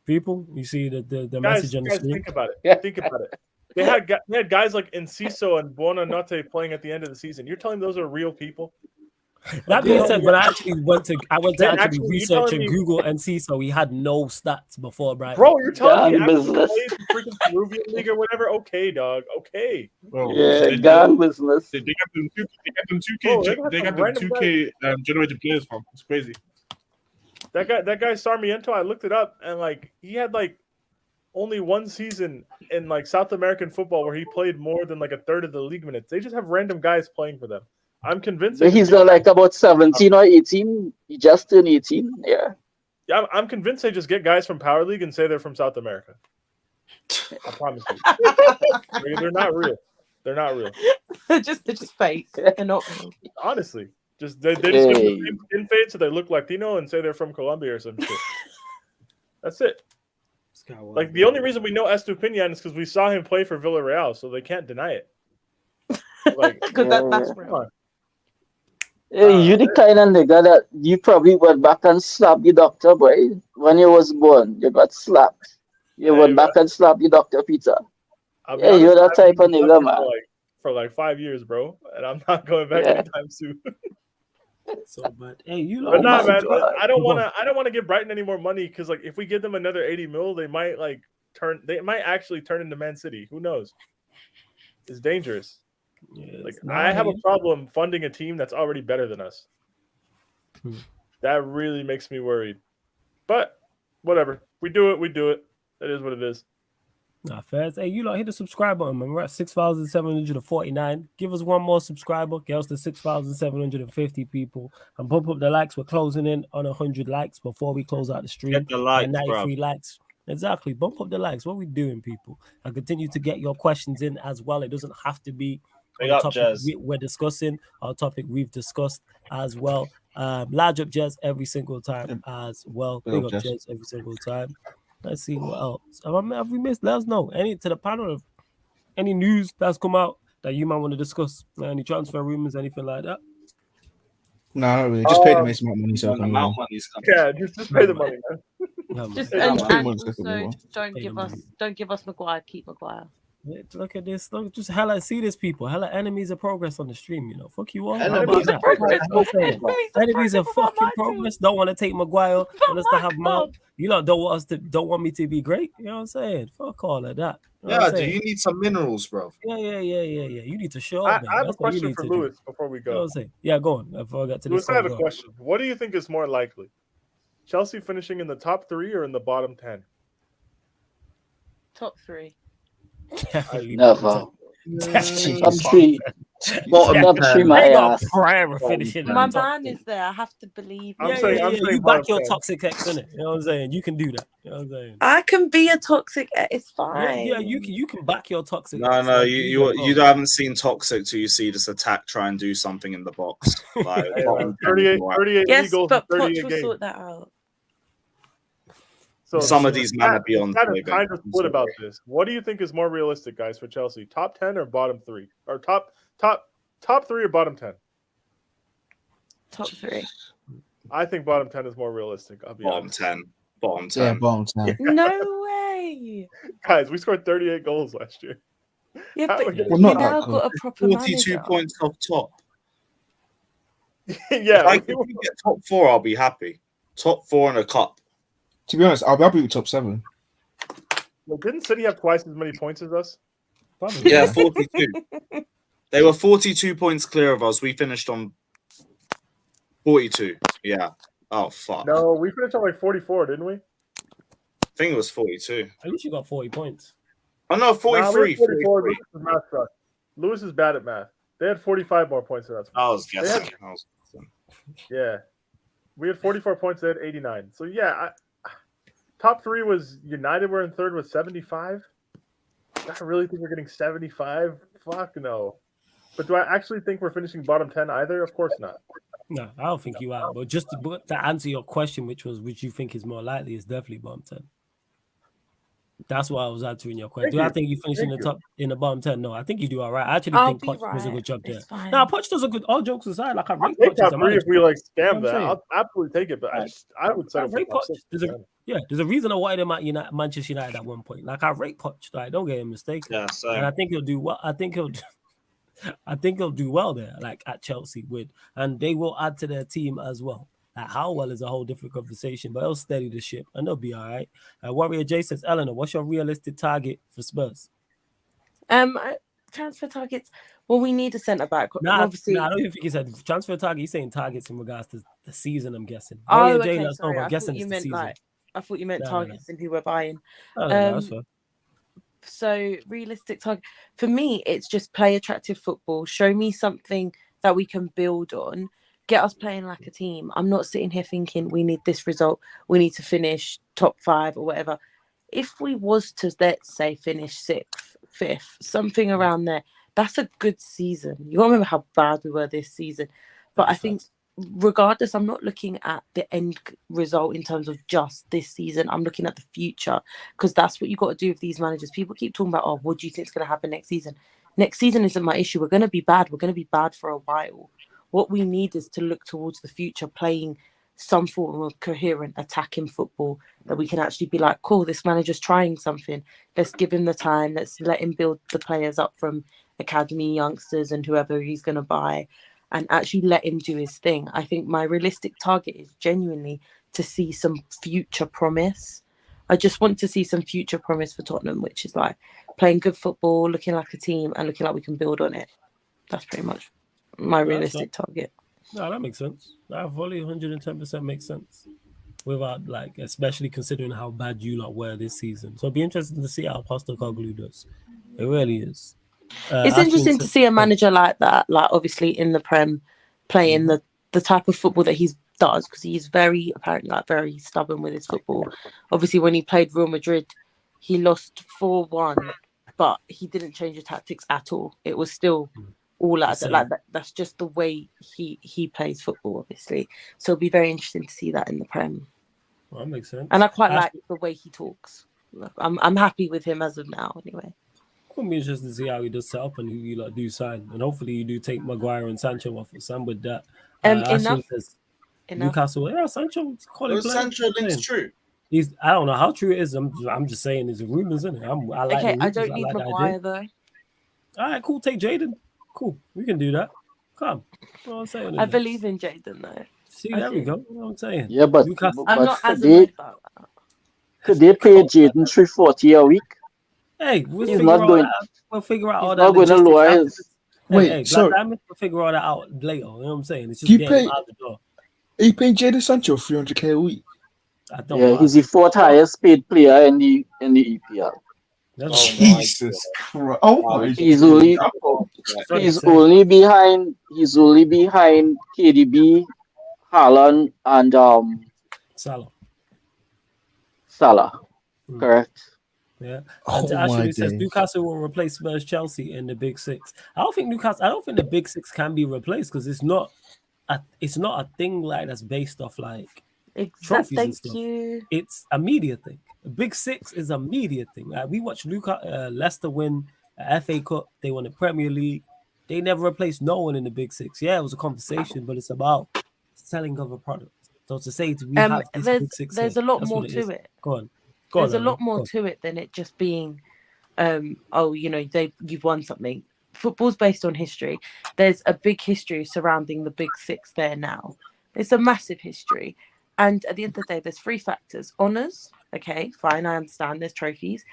People, you see the message on the screen. Think about it. Think about it. They had guys like Enciso and Buonanotte playing at the end of the season. You're telling me those are real people? That being said, when I went to Then actually actually, you research telling and me- Google and see, so he had no stats before Brighton. Bro, you're telling me Gang he actually business. played the freaking Peruvian league or whatever? Okay, dog. Okay. Bro, Yeah, gang business. They got them 2K. Bro, they got They some got them random 2K generated players from. It's crazy. That guy Sarmiento, I looked it up, and like he had like only one season in like South American football where he played more than like a third of the league minutes. They just have random guys playing for them. I'm convinced. But he's like about 17 or 18. He just turned 18. Yeah. Yeah, I'm convinced they just get guys from Power League and say they're from South America. I promise you. They're not real. They're not real. they're just fake. They're not real. Honestly, just they just give them the same skin fade so they look Latino and say they're from Colombia or some shit. That's it. Like the only reason we know Estupinian is because we saw him play for Villarreal, so they can't deny it. Like, Because that's real. Hey, you the kind of nigga that you probably went back and slapped the doctor, boy. When you was born, you got slapped. You went back and slapped the doctor, Peter. Yeah, you're that type of nigga, man. For like 5 years, bro, and I'm not going back anytime soon. So, but hey, you know, But nah, man, I don't want to give Brighton any more money because like if we give them another 80 mil, they might actually turn into Man City. Who knows? It's dangerous. Yeah, like I have a problem funding a team that's already better than us. That really makes me worried. But whatever. We do it. That is what it is. Nah, fast. Hey, you lot, hit the subscribe button, man. We're at 6,749. Give us one more subscriber. Get us to 6,750 people. And pump up the likes. We're closing in on 100 likes before we close out the stream. Get the likes, and 93 likes. Exactly. Bump up the likes. What we doing, people? And continue to get your questions in as well. It doesn't have to be on the topic we're discussing, our topic we've discussed as well. Large up Jez every single time as well. Big up Jez every single time. Let's see what else. Have we missed? Let us know. Any to the panel of any news that's come out that you might want to discuss. Any transfer rumors, anything like that? No, not really. Just pay the Mason Mount money so I can move. Yeah, just pay the money, man. Just and also don't give us Maguire. Keep Maguire. Look at this. Look, just hella see this, people. Hella enemies of progress on the stream. You know, fuck you all. Enemies of progress. Enemies of fucking progress. Don't want to take Maguire. Want us to have Mount. You know, don't want me to be great. You know what I'm saying? Fuck all of that. You know do you need some minerals, bro? Yeah. You need to show up. I have a question for Lewis before we go. You know what I'm saying? Yeah, go on. Before I get to Lewis, this. I have a question. What do you think is more likely? Chelsea finishing in the top 3 or in the bottom 10? Top 3. Definitely. Never. Top 3. Bottom 3, my ass. My man is there. I have to believe. I'm saying you back your toxic ex, innit? You know what I'm saying? You can do that. You know what I'm saying? I can be a toxic ex. It's fine. Yeah, you can back your toxic. No, you haven't seen toxic till you see this attack try and do something in the box. Like 38 yes, legals, but 38 Poch will games. sort that out. So some of these men are beyond. Kind of split about this. What do you think is more realistic, guys, for Chelsea? Top 10 or bottom 3? Or top 3 or bottom 10? Top 3. I think bottom 10 is more realistic. I'll be honest. 10. Bottom 10. Yeah, bottom 10. No way. Guys, we scored 38 goals last year. Yeah, but you not now that got a proper 42 manager. points off top. Yeah. If we get top 4, I'll be happy. Top 4 and a cup. To be honest, I'll be happy with top 7. Well, didn't City have twice as many points as us? Probably. Yeah, 42. They were 42 points clear of us. We finished on 42. Yeah. Oh, fuck. No, we finished on like 44, didn't we? I think it was 42. At least you got 40 points. Oh, no, 43. 44. Lewis is math sucks. Lewis is bad at math. They had 45 more points than us. I was guessing. Yeah. We had 44 points. They had 89. So, yeah, top 3 was United were in third with 75. I really think we're getting 75. Fuck no. But do I actually think we're finishing bottom 10 either? Of course not. No, I don't think you are. But just to answer your question, which you think is more likely, is definitely bottom 10. That's why I was answering your question. Do I think you finish in the bottom 10? No, I think you do all right. I actually think Poch does a good job there. Now, Poch does a good. All jokes aside, like I rate Poch top 3 if we like scam that. I'll absolutely take it, but I would say there's a reason I wanted him at Manchester United at one point. Like I rate Poch. Like don't get him mistaken. Yeah, so. And I think he'll do what I think he'll do. I think he'll do well there, like at Chelsea, and they will add to their team as well. How well is a whole different conversation, but he'll steady the ship and they'll be all right. Warrior J says, Eleanor, what's your realistic target for Spurs? Transfer targets. Well, we need a centre back. Nah, Obviously, I don't even think he said transfer target. He's saying targets in regards to the season, I'm guessing. Oh, Warrior J, okay. let's know, Sorry, but I'm I guessing thought you it's the meant season. I thought you meant No. targets and who we're buying. No, that's fair. So realistic target for me, it's just play attractive football. Show me something that we can build on. Get us playing like a team. I'm not sitting here thinking we need this result. We need to finish top 5 or whatever. If we was to, let's say, finish 6th, 5th, something around there, that's a good season. You gotta remember how bad we were this season. But I think regardless, I'm not looking at the end result in terms of just this season. I'm looking at the future, because that's what you got to do with these managers. People keep talking about, oh, what do you think is going to happen next season? Next season isn't my issue. We're going to be bad. We're going to be bad for a while. What we need is to look towards the future, playing some form of coherent attacking football that we can actually be like, cool, this manager's trying something. Let's give him the time. Let's let him build the players up from academy youngsters and whoever he's going to buy, and actually let him do his thing. I think my realistic target is genuinely to see some future promise. I just want to see some future promise for Tottenham, which is like playing good football, looking like a team, and looking like we can build on it. That's pretty much my realistic target. No, that makes sense. That fully 110% makes sense. Without, like, especially considering how bad you lot were this season. So it'll be interesting to see how Postecoglou does. It really is. It's interesting to see a manager like that, like obviously in the Prem, playing the type of football that he does, because he's very apparently like very stubborn with his football. Obviously, when he played Real Madrid, he lost 4-1, but he didn't change the tactics at all. It was still all out there. Like that's just the way he plays football, obviously. So it'll be very interesting to see that in the Prem. Well, that makes sense. And I quite like the way he talks. I'm happy with him as of now, anyway. It'll be interesting to see how he does set up and who you like do sign, and hopefully you do take Maguire and Sancho off. Sam with that. Enough. Newcastle, yeah, Sancho. Sancho link's true. I don't know how true it is. I'm just saying, there's rumors in it. I like the rumors. I don't need Maguire though. All right, cool. Take Jaden. Cool, we can do that. Come. You know what I'm saying? I believe in Jaden though. See, there we go. You know what I'm saying? Yeah, but I'm not as annoyed about that. Could they pay Jaden $340 a week? Hey, we'll figure out all that. Not going to lower his. Wait, sorry. We'll figure all that out later. You know what I'm saying? It's just getting out the door. Are you paying Jadon Sancho $300K a week? I don't know. He's the 4th highest paid player in the EPL. Jesus Christ! Oh, he's only behind KDB, Haaland, and Salah. Correct. Yeah. And actually says Newcastle will replace Spurs Chelsea in the Big Six. I don't think the Big Six can be replaced, because it's not a thing like that's based off like trophies and stuff. It's a media thing. The Big Six is a media thing. We watched Leicester win a FA Cup. They won the Premier League. They never replaced no one in the Big Six. Yeah, it was a conversation, but it's about selling of a product. So to say we have this Big Six, there's a lot more to it. Go on. There's a lot more to it than it just being, you've won something. Football's based on history. There's a big history surrounding the Big Six there now. It's a massive history. And at the end of the day, there's 3 factors. Honours, okay, fine, I understand. There's trophies.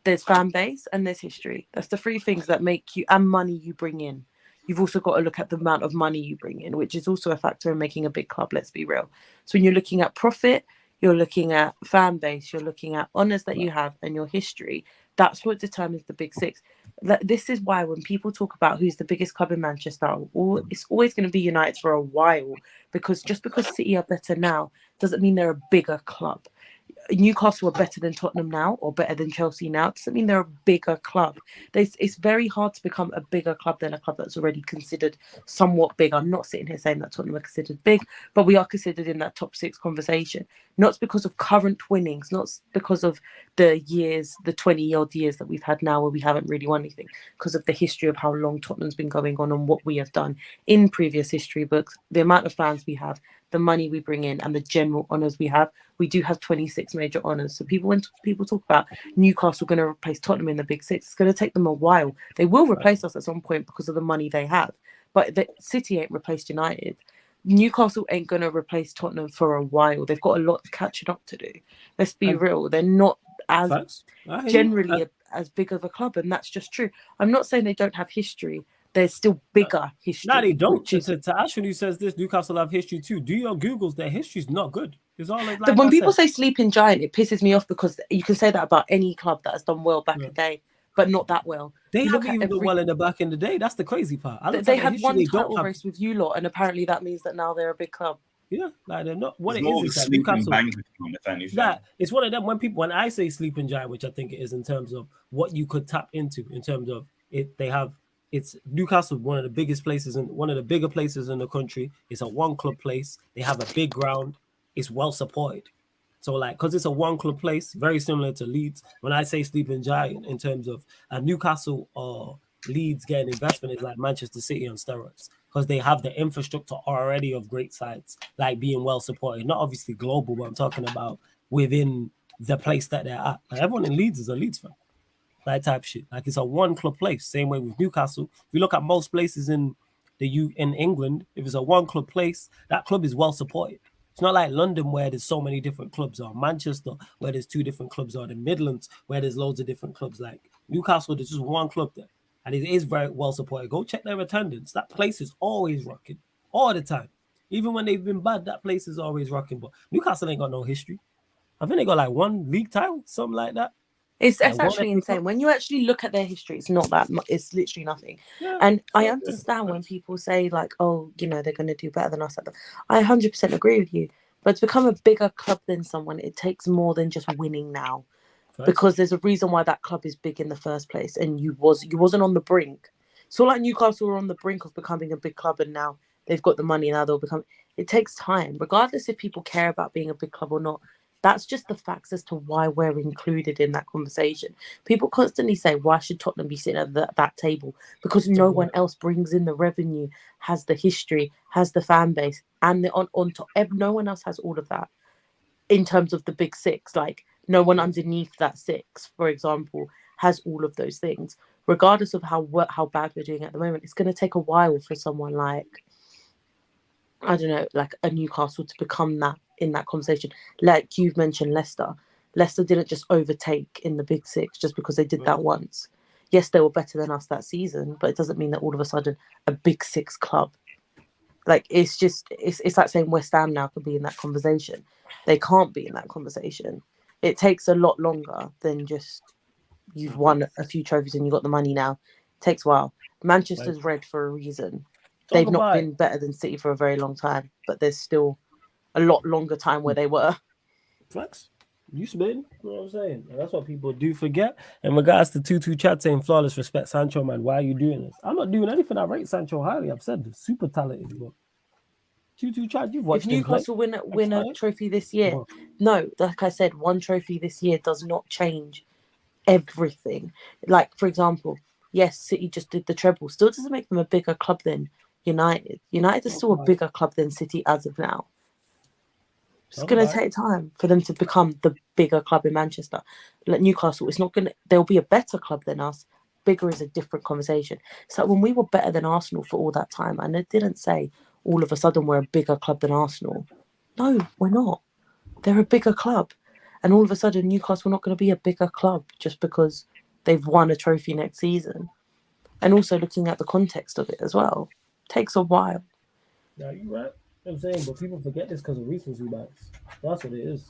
There's fan base, and there's history. That's the 3 things that make you, and money you bring in. You've also got to look at the amount of money you bring in, which is also a factor in making a big club, let's be real. So when you're looking at profit, you're looking at fan base, you're looking at honours that you have and your history. That's what determines the Big Six. This is why when people talk about who's the biggest club in Manchester, it's always going to be United for a while, because just because City are better now doesn't mean they're a bigger club. Newcastle are better than Tottenham now or better than Chelsea now. It doesn't mean they're a bigger club. It's very hard to become a bigger club than a club that's already considered somewhat big. I'm not sitting here saying that Tottenham are considered big, but we are considered in that top 6 conversation. Not because of current winnings, not because of the 20-odd years that we've had now where we haven't really won anything, because of the history of how long Tottenham's been going on and what we have done in previous history books, the amount of fans we have, the money we bring in and the general honours we have, we do have 26 major honours. So when people talk about Newcastle going to replace Tottenham in the Big Six, it's going to take them a while. They will replace us at some point because of the money they have. But the City ain't replaced United. Newcastle ain't going to replace Tottenham for a while. They've got a lot of catching up to do. Let's be real. They're not as generally as big of a club, and that's just true. I'm not saying they don't have history. There's still bigger history. No, they don't. To Ashton, who says this, Newcastle have history too. Do your Googles. Their history's not good. It's all like when people say sleeping giant, it pisses me off because you can say that about any club that has done well back in the day, but not that well. They haven't even done well in the back in the day. That's the crazy part. They had one title race with you lot, and apparently that means that now they're a big club. Yeah, like they're not. What it's it is that Newcastle. It's one of them. When I say sleeping giant, which I think it is in terms of what you could tap into, in terms of it, it's Newcastle, one of the biggest places and one of the bigger places in the country. It's a one club place. They have a big ground. It's well supported. So because it's a one club place, very similar to Leeds. When I say sleeping giant, in terms of Newcastle or Leeds getting investment, is like Manchester City on steroids, because they have the infrastructure already of great sites, like being well supported. Not obviously global, but I'm talking about within the place that they're at. Like everyone in Leeds is a Leeds fan. That type of shit. Like it's a one club place. Same way with Newcastle. If you look at most places in England, if it's a one club place, that club is well supported. It's not like London where there's so many different clubs, or Manchester where there's 2 different clubs, or the Midlands where there's loads of different clubs. Like Newcastle, there's just one club there, and it is very well supported. Go check their attendance. That place is always rocking, all the time. Even when they've been bad, that place is always rocking. But Newcastle ain't got no history. I think they got like 1 league title, something like that. It's actually insane. When you actually look at their history, it's not that much. It's literally nothing. Yeah, and I understand when people say like, oh, they're going to do better than us. I 100% agree with you. But to become a bigger club than someone, it takes more than just winning now. Because there's a reason why that club is big in the first place. And you wasn't on the brink. So like Newcastle were on the brink of becoming a big club, and now they've got the money, now they'll become. It takes time, regardless if people care about being a big club or not. That's just the facts as to why we're included in that conversation. People constantly say, why should Tottenham be sitting at that table? Because no one else brings in the revenue, has the history, has the fan base, and on top, no one else has all of that in terms of the Big Six. Like, no one underneath that 6, for example, has all of those things. Regardless of how bad we're doing at the moment, it's going to take a while for someone like, I don't know, like a Newcastle to become that in that conversation. Like you've mentioned Leicester. Leicester didn't just overtake in the Big Six just because they did that once. Yes, they were better than us that season, but it doesn't mean that all of a sudden a Big Six club. Like it's like saying West Ham now could be in that conversation. They can't be in that conversation. It takes a lot longer than just you've won a few trophies and you got the money now. It takes a while. Manchester's red for a reason. They've not been better than City for a very long time, but there's still a lot longer time where they were. Flex. You spin. You know what I'm saying? And that's what people do forget. In regards to 22 chat saying flawless respect Sancho, man, why are you doing this? I'm not doing anything. I rate Sancho highly. I've said this. Super talented, but 22 chat, you've watched if Newcastle win a trophy this year, no, like I said, one trophy this year does not change everything. Like, for example, yes, City just did the treble. Still doesn't make them a bigger club than United. United is still a bigger club than City as of now. It's going to take time for them to become the bigger club in Manchester. Like Newcastle, it's not going to. They'll be a better club than us. Bigger is a different conversation. So when we were better than Arsenal for all that time, and it didn't say all of a sudden we're a bigger club than Arsenal. No, we're not. They're a bigger club, and all of a sudden Newcastle are not going to be a bigger club just because they've won a trophy next season. And also looking at the context of it as well, takes a while. Yeah, you're right. I'm saying, but people forget this because of recency bias. That's what it is.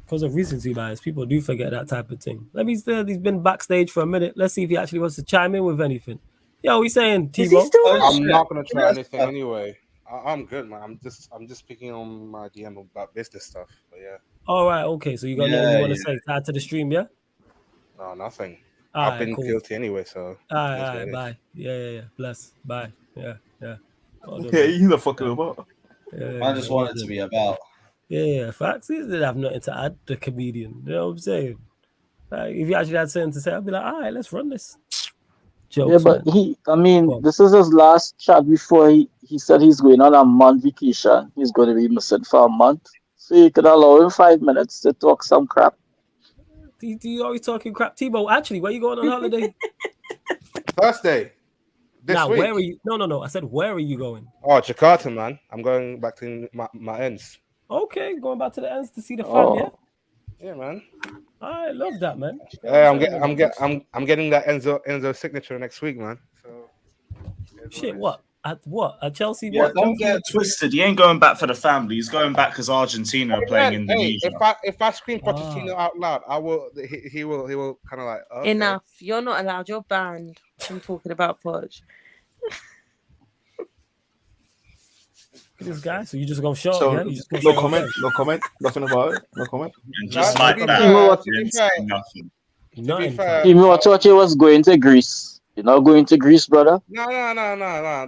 Because of recency bias, people do forget that type of thing. Let me say he's been backstage for a minute. Let's see if he actually wants to chime in with anything. Yo, we saying Timo. I'm not gonna try anything anyway. I'm good, man. I'm just speaking on my DM about business stuff. But yeah. All right, okay. So you got nothing you want to say? Tied to the stream, yeah? No, nothing. All I've been guilty anyway, so. All right, bye. Yeah. Bless. Bye. Yeah. Yeah, he's a fucking about. I just want it to be about. Yeah, facts. He didn't have nothing to add, the comedian. You know what I'm saying? Like, if you actually had something to say, I'd be like, all right, let's run this. Jokes, yeah, but man. This is his last chat before he he said he's going on a month vacation. He's going to be missing for a month. So you could allow him 5 minutes to talk some crap. You always talking crap, Tebow. Actually, where you going on holiday? Thursday. This now, week. where are you? No. I said, where are you going? Oh, Jakarta, man. I'm going back to my ends. Okay, going back to the ends to see the fam. Yeah. Yeah, man. I love that, man. Yeah, I'm getting that Enzo signature next week, man. So shit, what? At Chelsea? Yeah, what? don't get twisted. He ain't going back for the family. He's going back because Argentina are playing Indonesia. If I scream Pochettino out loud, I will. He will kind of like. Okay. Enough. You're not allowed. You're banned from talking about Poch. This guy, so you just gonna show So, up, yeah? You just no comment, nothing about it, no comment. And just like that, didn't say nothing. Timo, I thought you was going to Greece. You're not going to Greece, brother? No.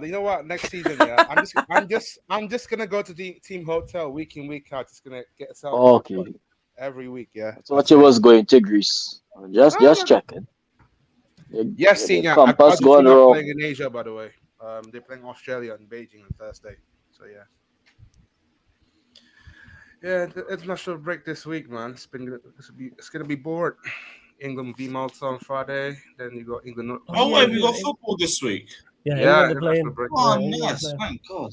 You know what? Next season, yeah. I'm just gonna go to the team hotel week in, week out. Just gonna get yourself Okay. every week, yeah. I thought you was going to Greece. Just checking. Yes, senior. Compass going Argentina wrong. playing in Asia, by the way. They're playing Australia and Beijing on Thursday. So yeah. Yeah, the international break this week, man. It's gonna be bored. England v Malta on Friday. Then you got England. Oh wait, we got football this week. Yeah, playing. Break. Oh, nice! Thank God.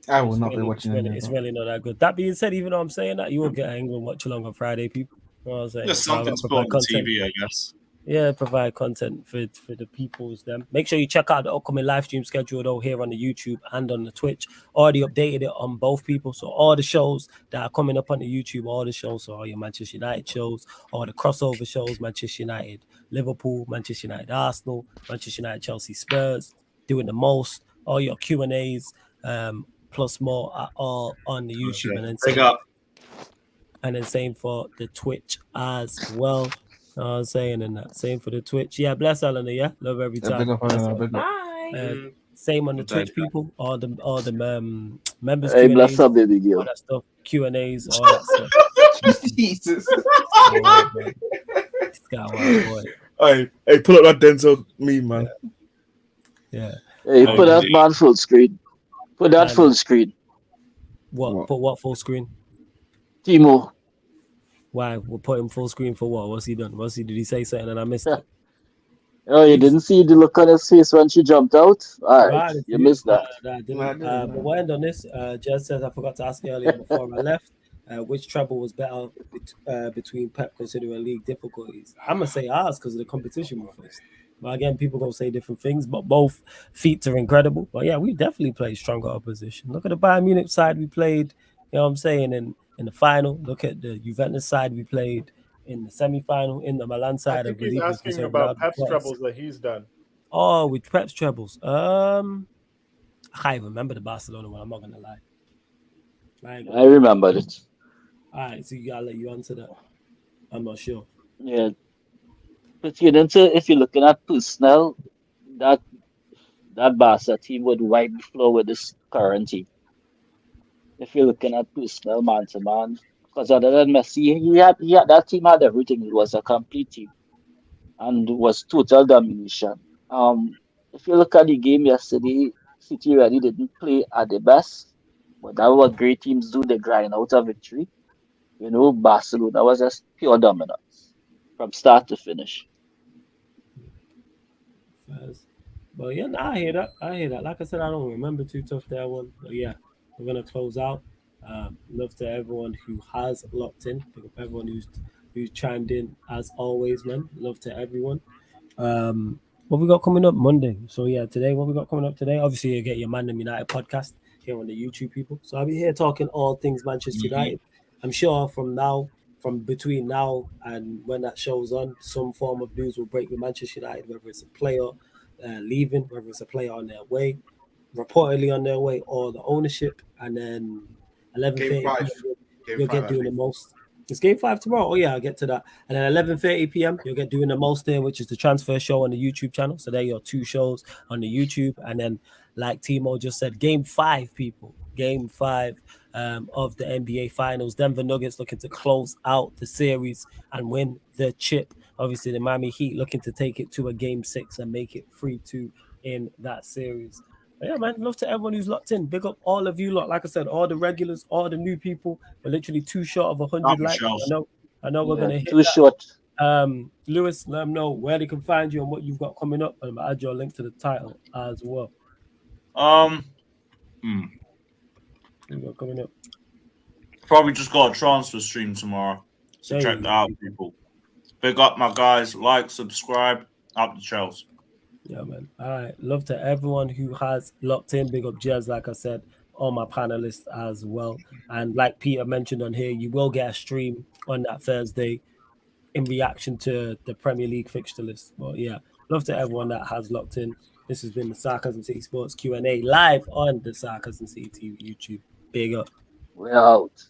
I will not be watching it. It's really not that good. That being said, even though I'm saying that, you will get England watch along on Friday, people. You know what I'm saying? There's something to put on TV, I guess. Yeah, provide content for the peoples them. Make sure you check out the upcoming live stream schedule though here on the YouTube and on the Twitch. Already updated it on both people. So all the shows that are coming up on the YouTube, all the shows, so all your Manchester United shows, all the crossover shows, Manchester United, Liverpool, Manchester United, Arsenal, Manchester United, Chelsea, Spurs, doing the most, all your Q&As, plus more are all on the YouTube. Okay. And then same for the Twitch as well. I was saying, and that same for the Twitch. Yeah, bless Eleanor. Yeah, love every time. Bye. Same on the Twitch, people. All the members. Hey, Q&As, bless up, baby girl. all that stuff. Q&As, all that stuff. Jesus. This guy, boy. Hey, pull up that Denzel meme, man. Yeah. Hey, put that man full screen. Put that full screen. What? Put what full screen? Timo. Why? We'll put him full screen for what? What's he done? Did he say something and I missed it? Oh, you didn't see the look on his face when she jumped out? All right, you missed that. But we'll end on this. Jez says, I forgot to ask earlier before I left, which treble was better between Pep considering league difficulties? I'm going to say ours because of the competition we faced. But again, people going to say different things, but both feats are incredible. But yeah, we definitely played stronger opposition. Look at the Bayern Munich side we played, you know what I'm saying, in the final. Look at the Juventus side we played in the semi-final, in the Milan side. I think he's asking about Pep's trebles that he's done. Oh, with Pep's trebles. I can't even remember the Barcelona one. I'm not gonna lie. I remember it. All right, so I'll let you answer that. I'm not sure. Yeah, but if you're looking at personnel, that Barca team would wipe the floor with this current team. If you're looking at personnel man to man, because other than Messi, he had that team had everything. It was a complete team, and was total domination. If you look at the game yesterday, City really didn't play at the best, but that was what great teams do. They grind out a victory. You know, Barcelona was just pure dominance from start to finish. But yeah, I hear that. Like I said, I don't remember too tough that one. But yeah, we're gonna close out. Love to everyone who has locked in. Pick up everyone who's chimed in as always, man. Love to everyone. What we got coming up Monday? So yeah, today what we got coming up today? Obviously, you get your Man United podcast here on the YouTube, people. So I'll be here talking all things Manchester United. I'm sure from between now and when that show's on, some form of news will break with Manchester United, whether it's a player leaving, whether it's a player on their way, reportedly on their way, or the ownership, and then 11:30 you'll get doing the most. It's game 5 tomorrow. Oh yeah, I'll get to that. And then 11:30 p.m. you'll get doing the most there, which is the transfer show on the YouTube channel. So there are your 2 shows on the YouTube. And then, like Timo just said, game 5, people. Game 5 of the NBA Finals. Denver Nuggets looking to close out the series and win the chip. Obviously, the Miami Heat looking to take it to a game 6 and make it 3-2 in that series. Yeah, man. Love to everyone who's locked in. Big up all of you lot. Like I said, all the regulars, all the new people. We're literally too short of 100 likes. I know we're gonna hit too that. short. Lewis, let them know where they can find you and what you've got coming up, and I'll add your link to the title as well. You got coming up. Probably just got a transfer stream tomorrow, so check that out, people. Big up my guys. Like, subscribe. Up the Chelsea. Yeah, man. All right. Love to everyone who has locked in. Big up Jez, like I said, all my panelists as well. And like Peter mentioned on here, you will get a stream on that Thursday in reaction to the Premier League fixture list. But yeah, love to everyone that has locked in. This has been the Sarcasm City Sports Q&A live on the Sarcasm City TV YouTube. Big up. We're out.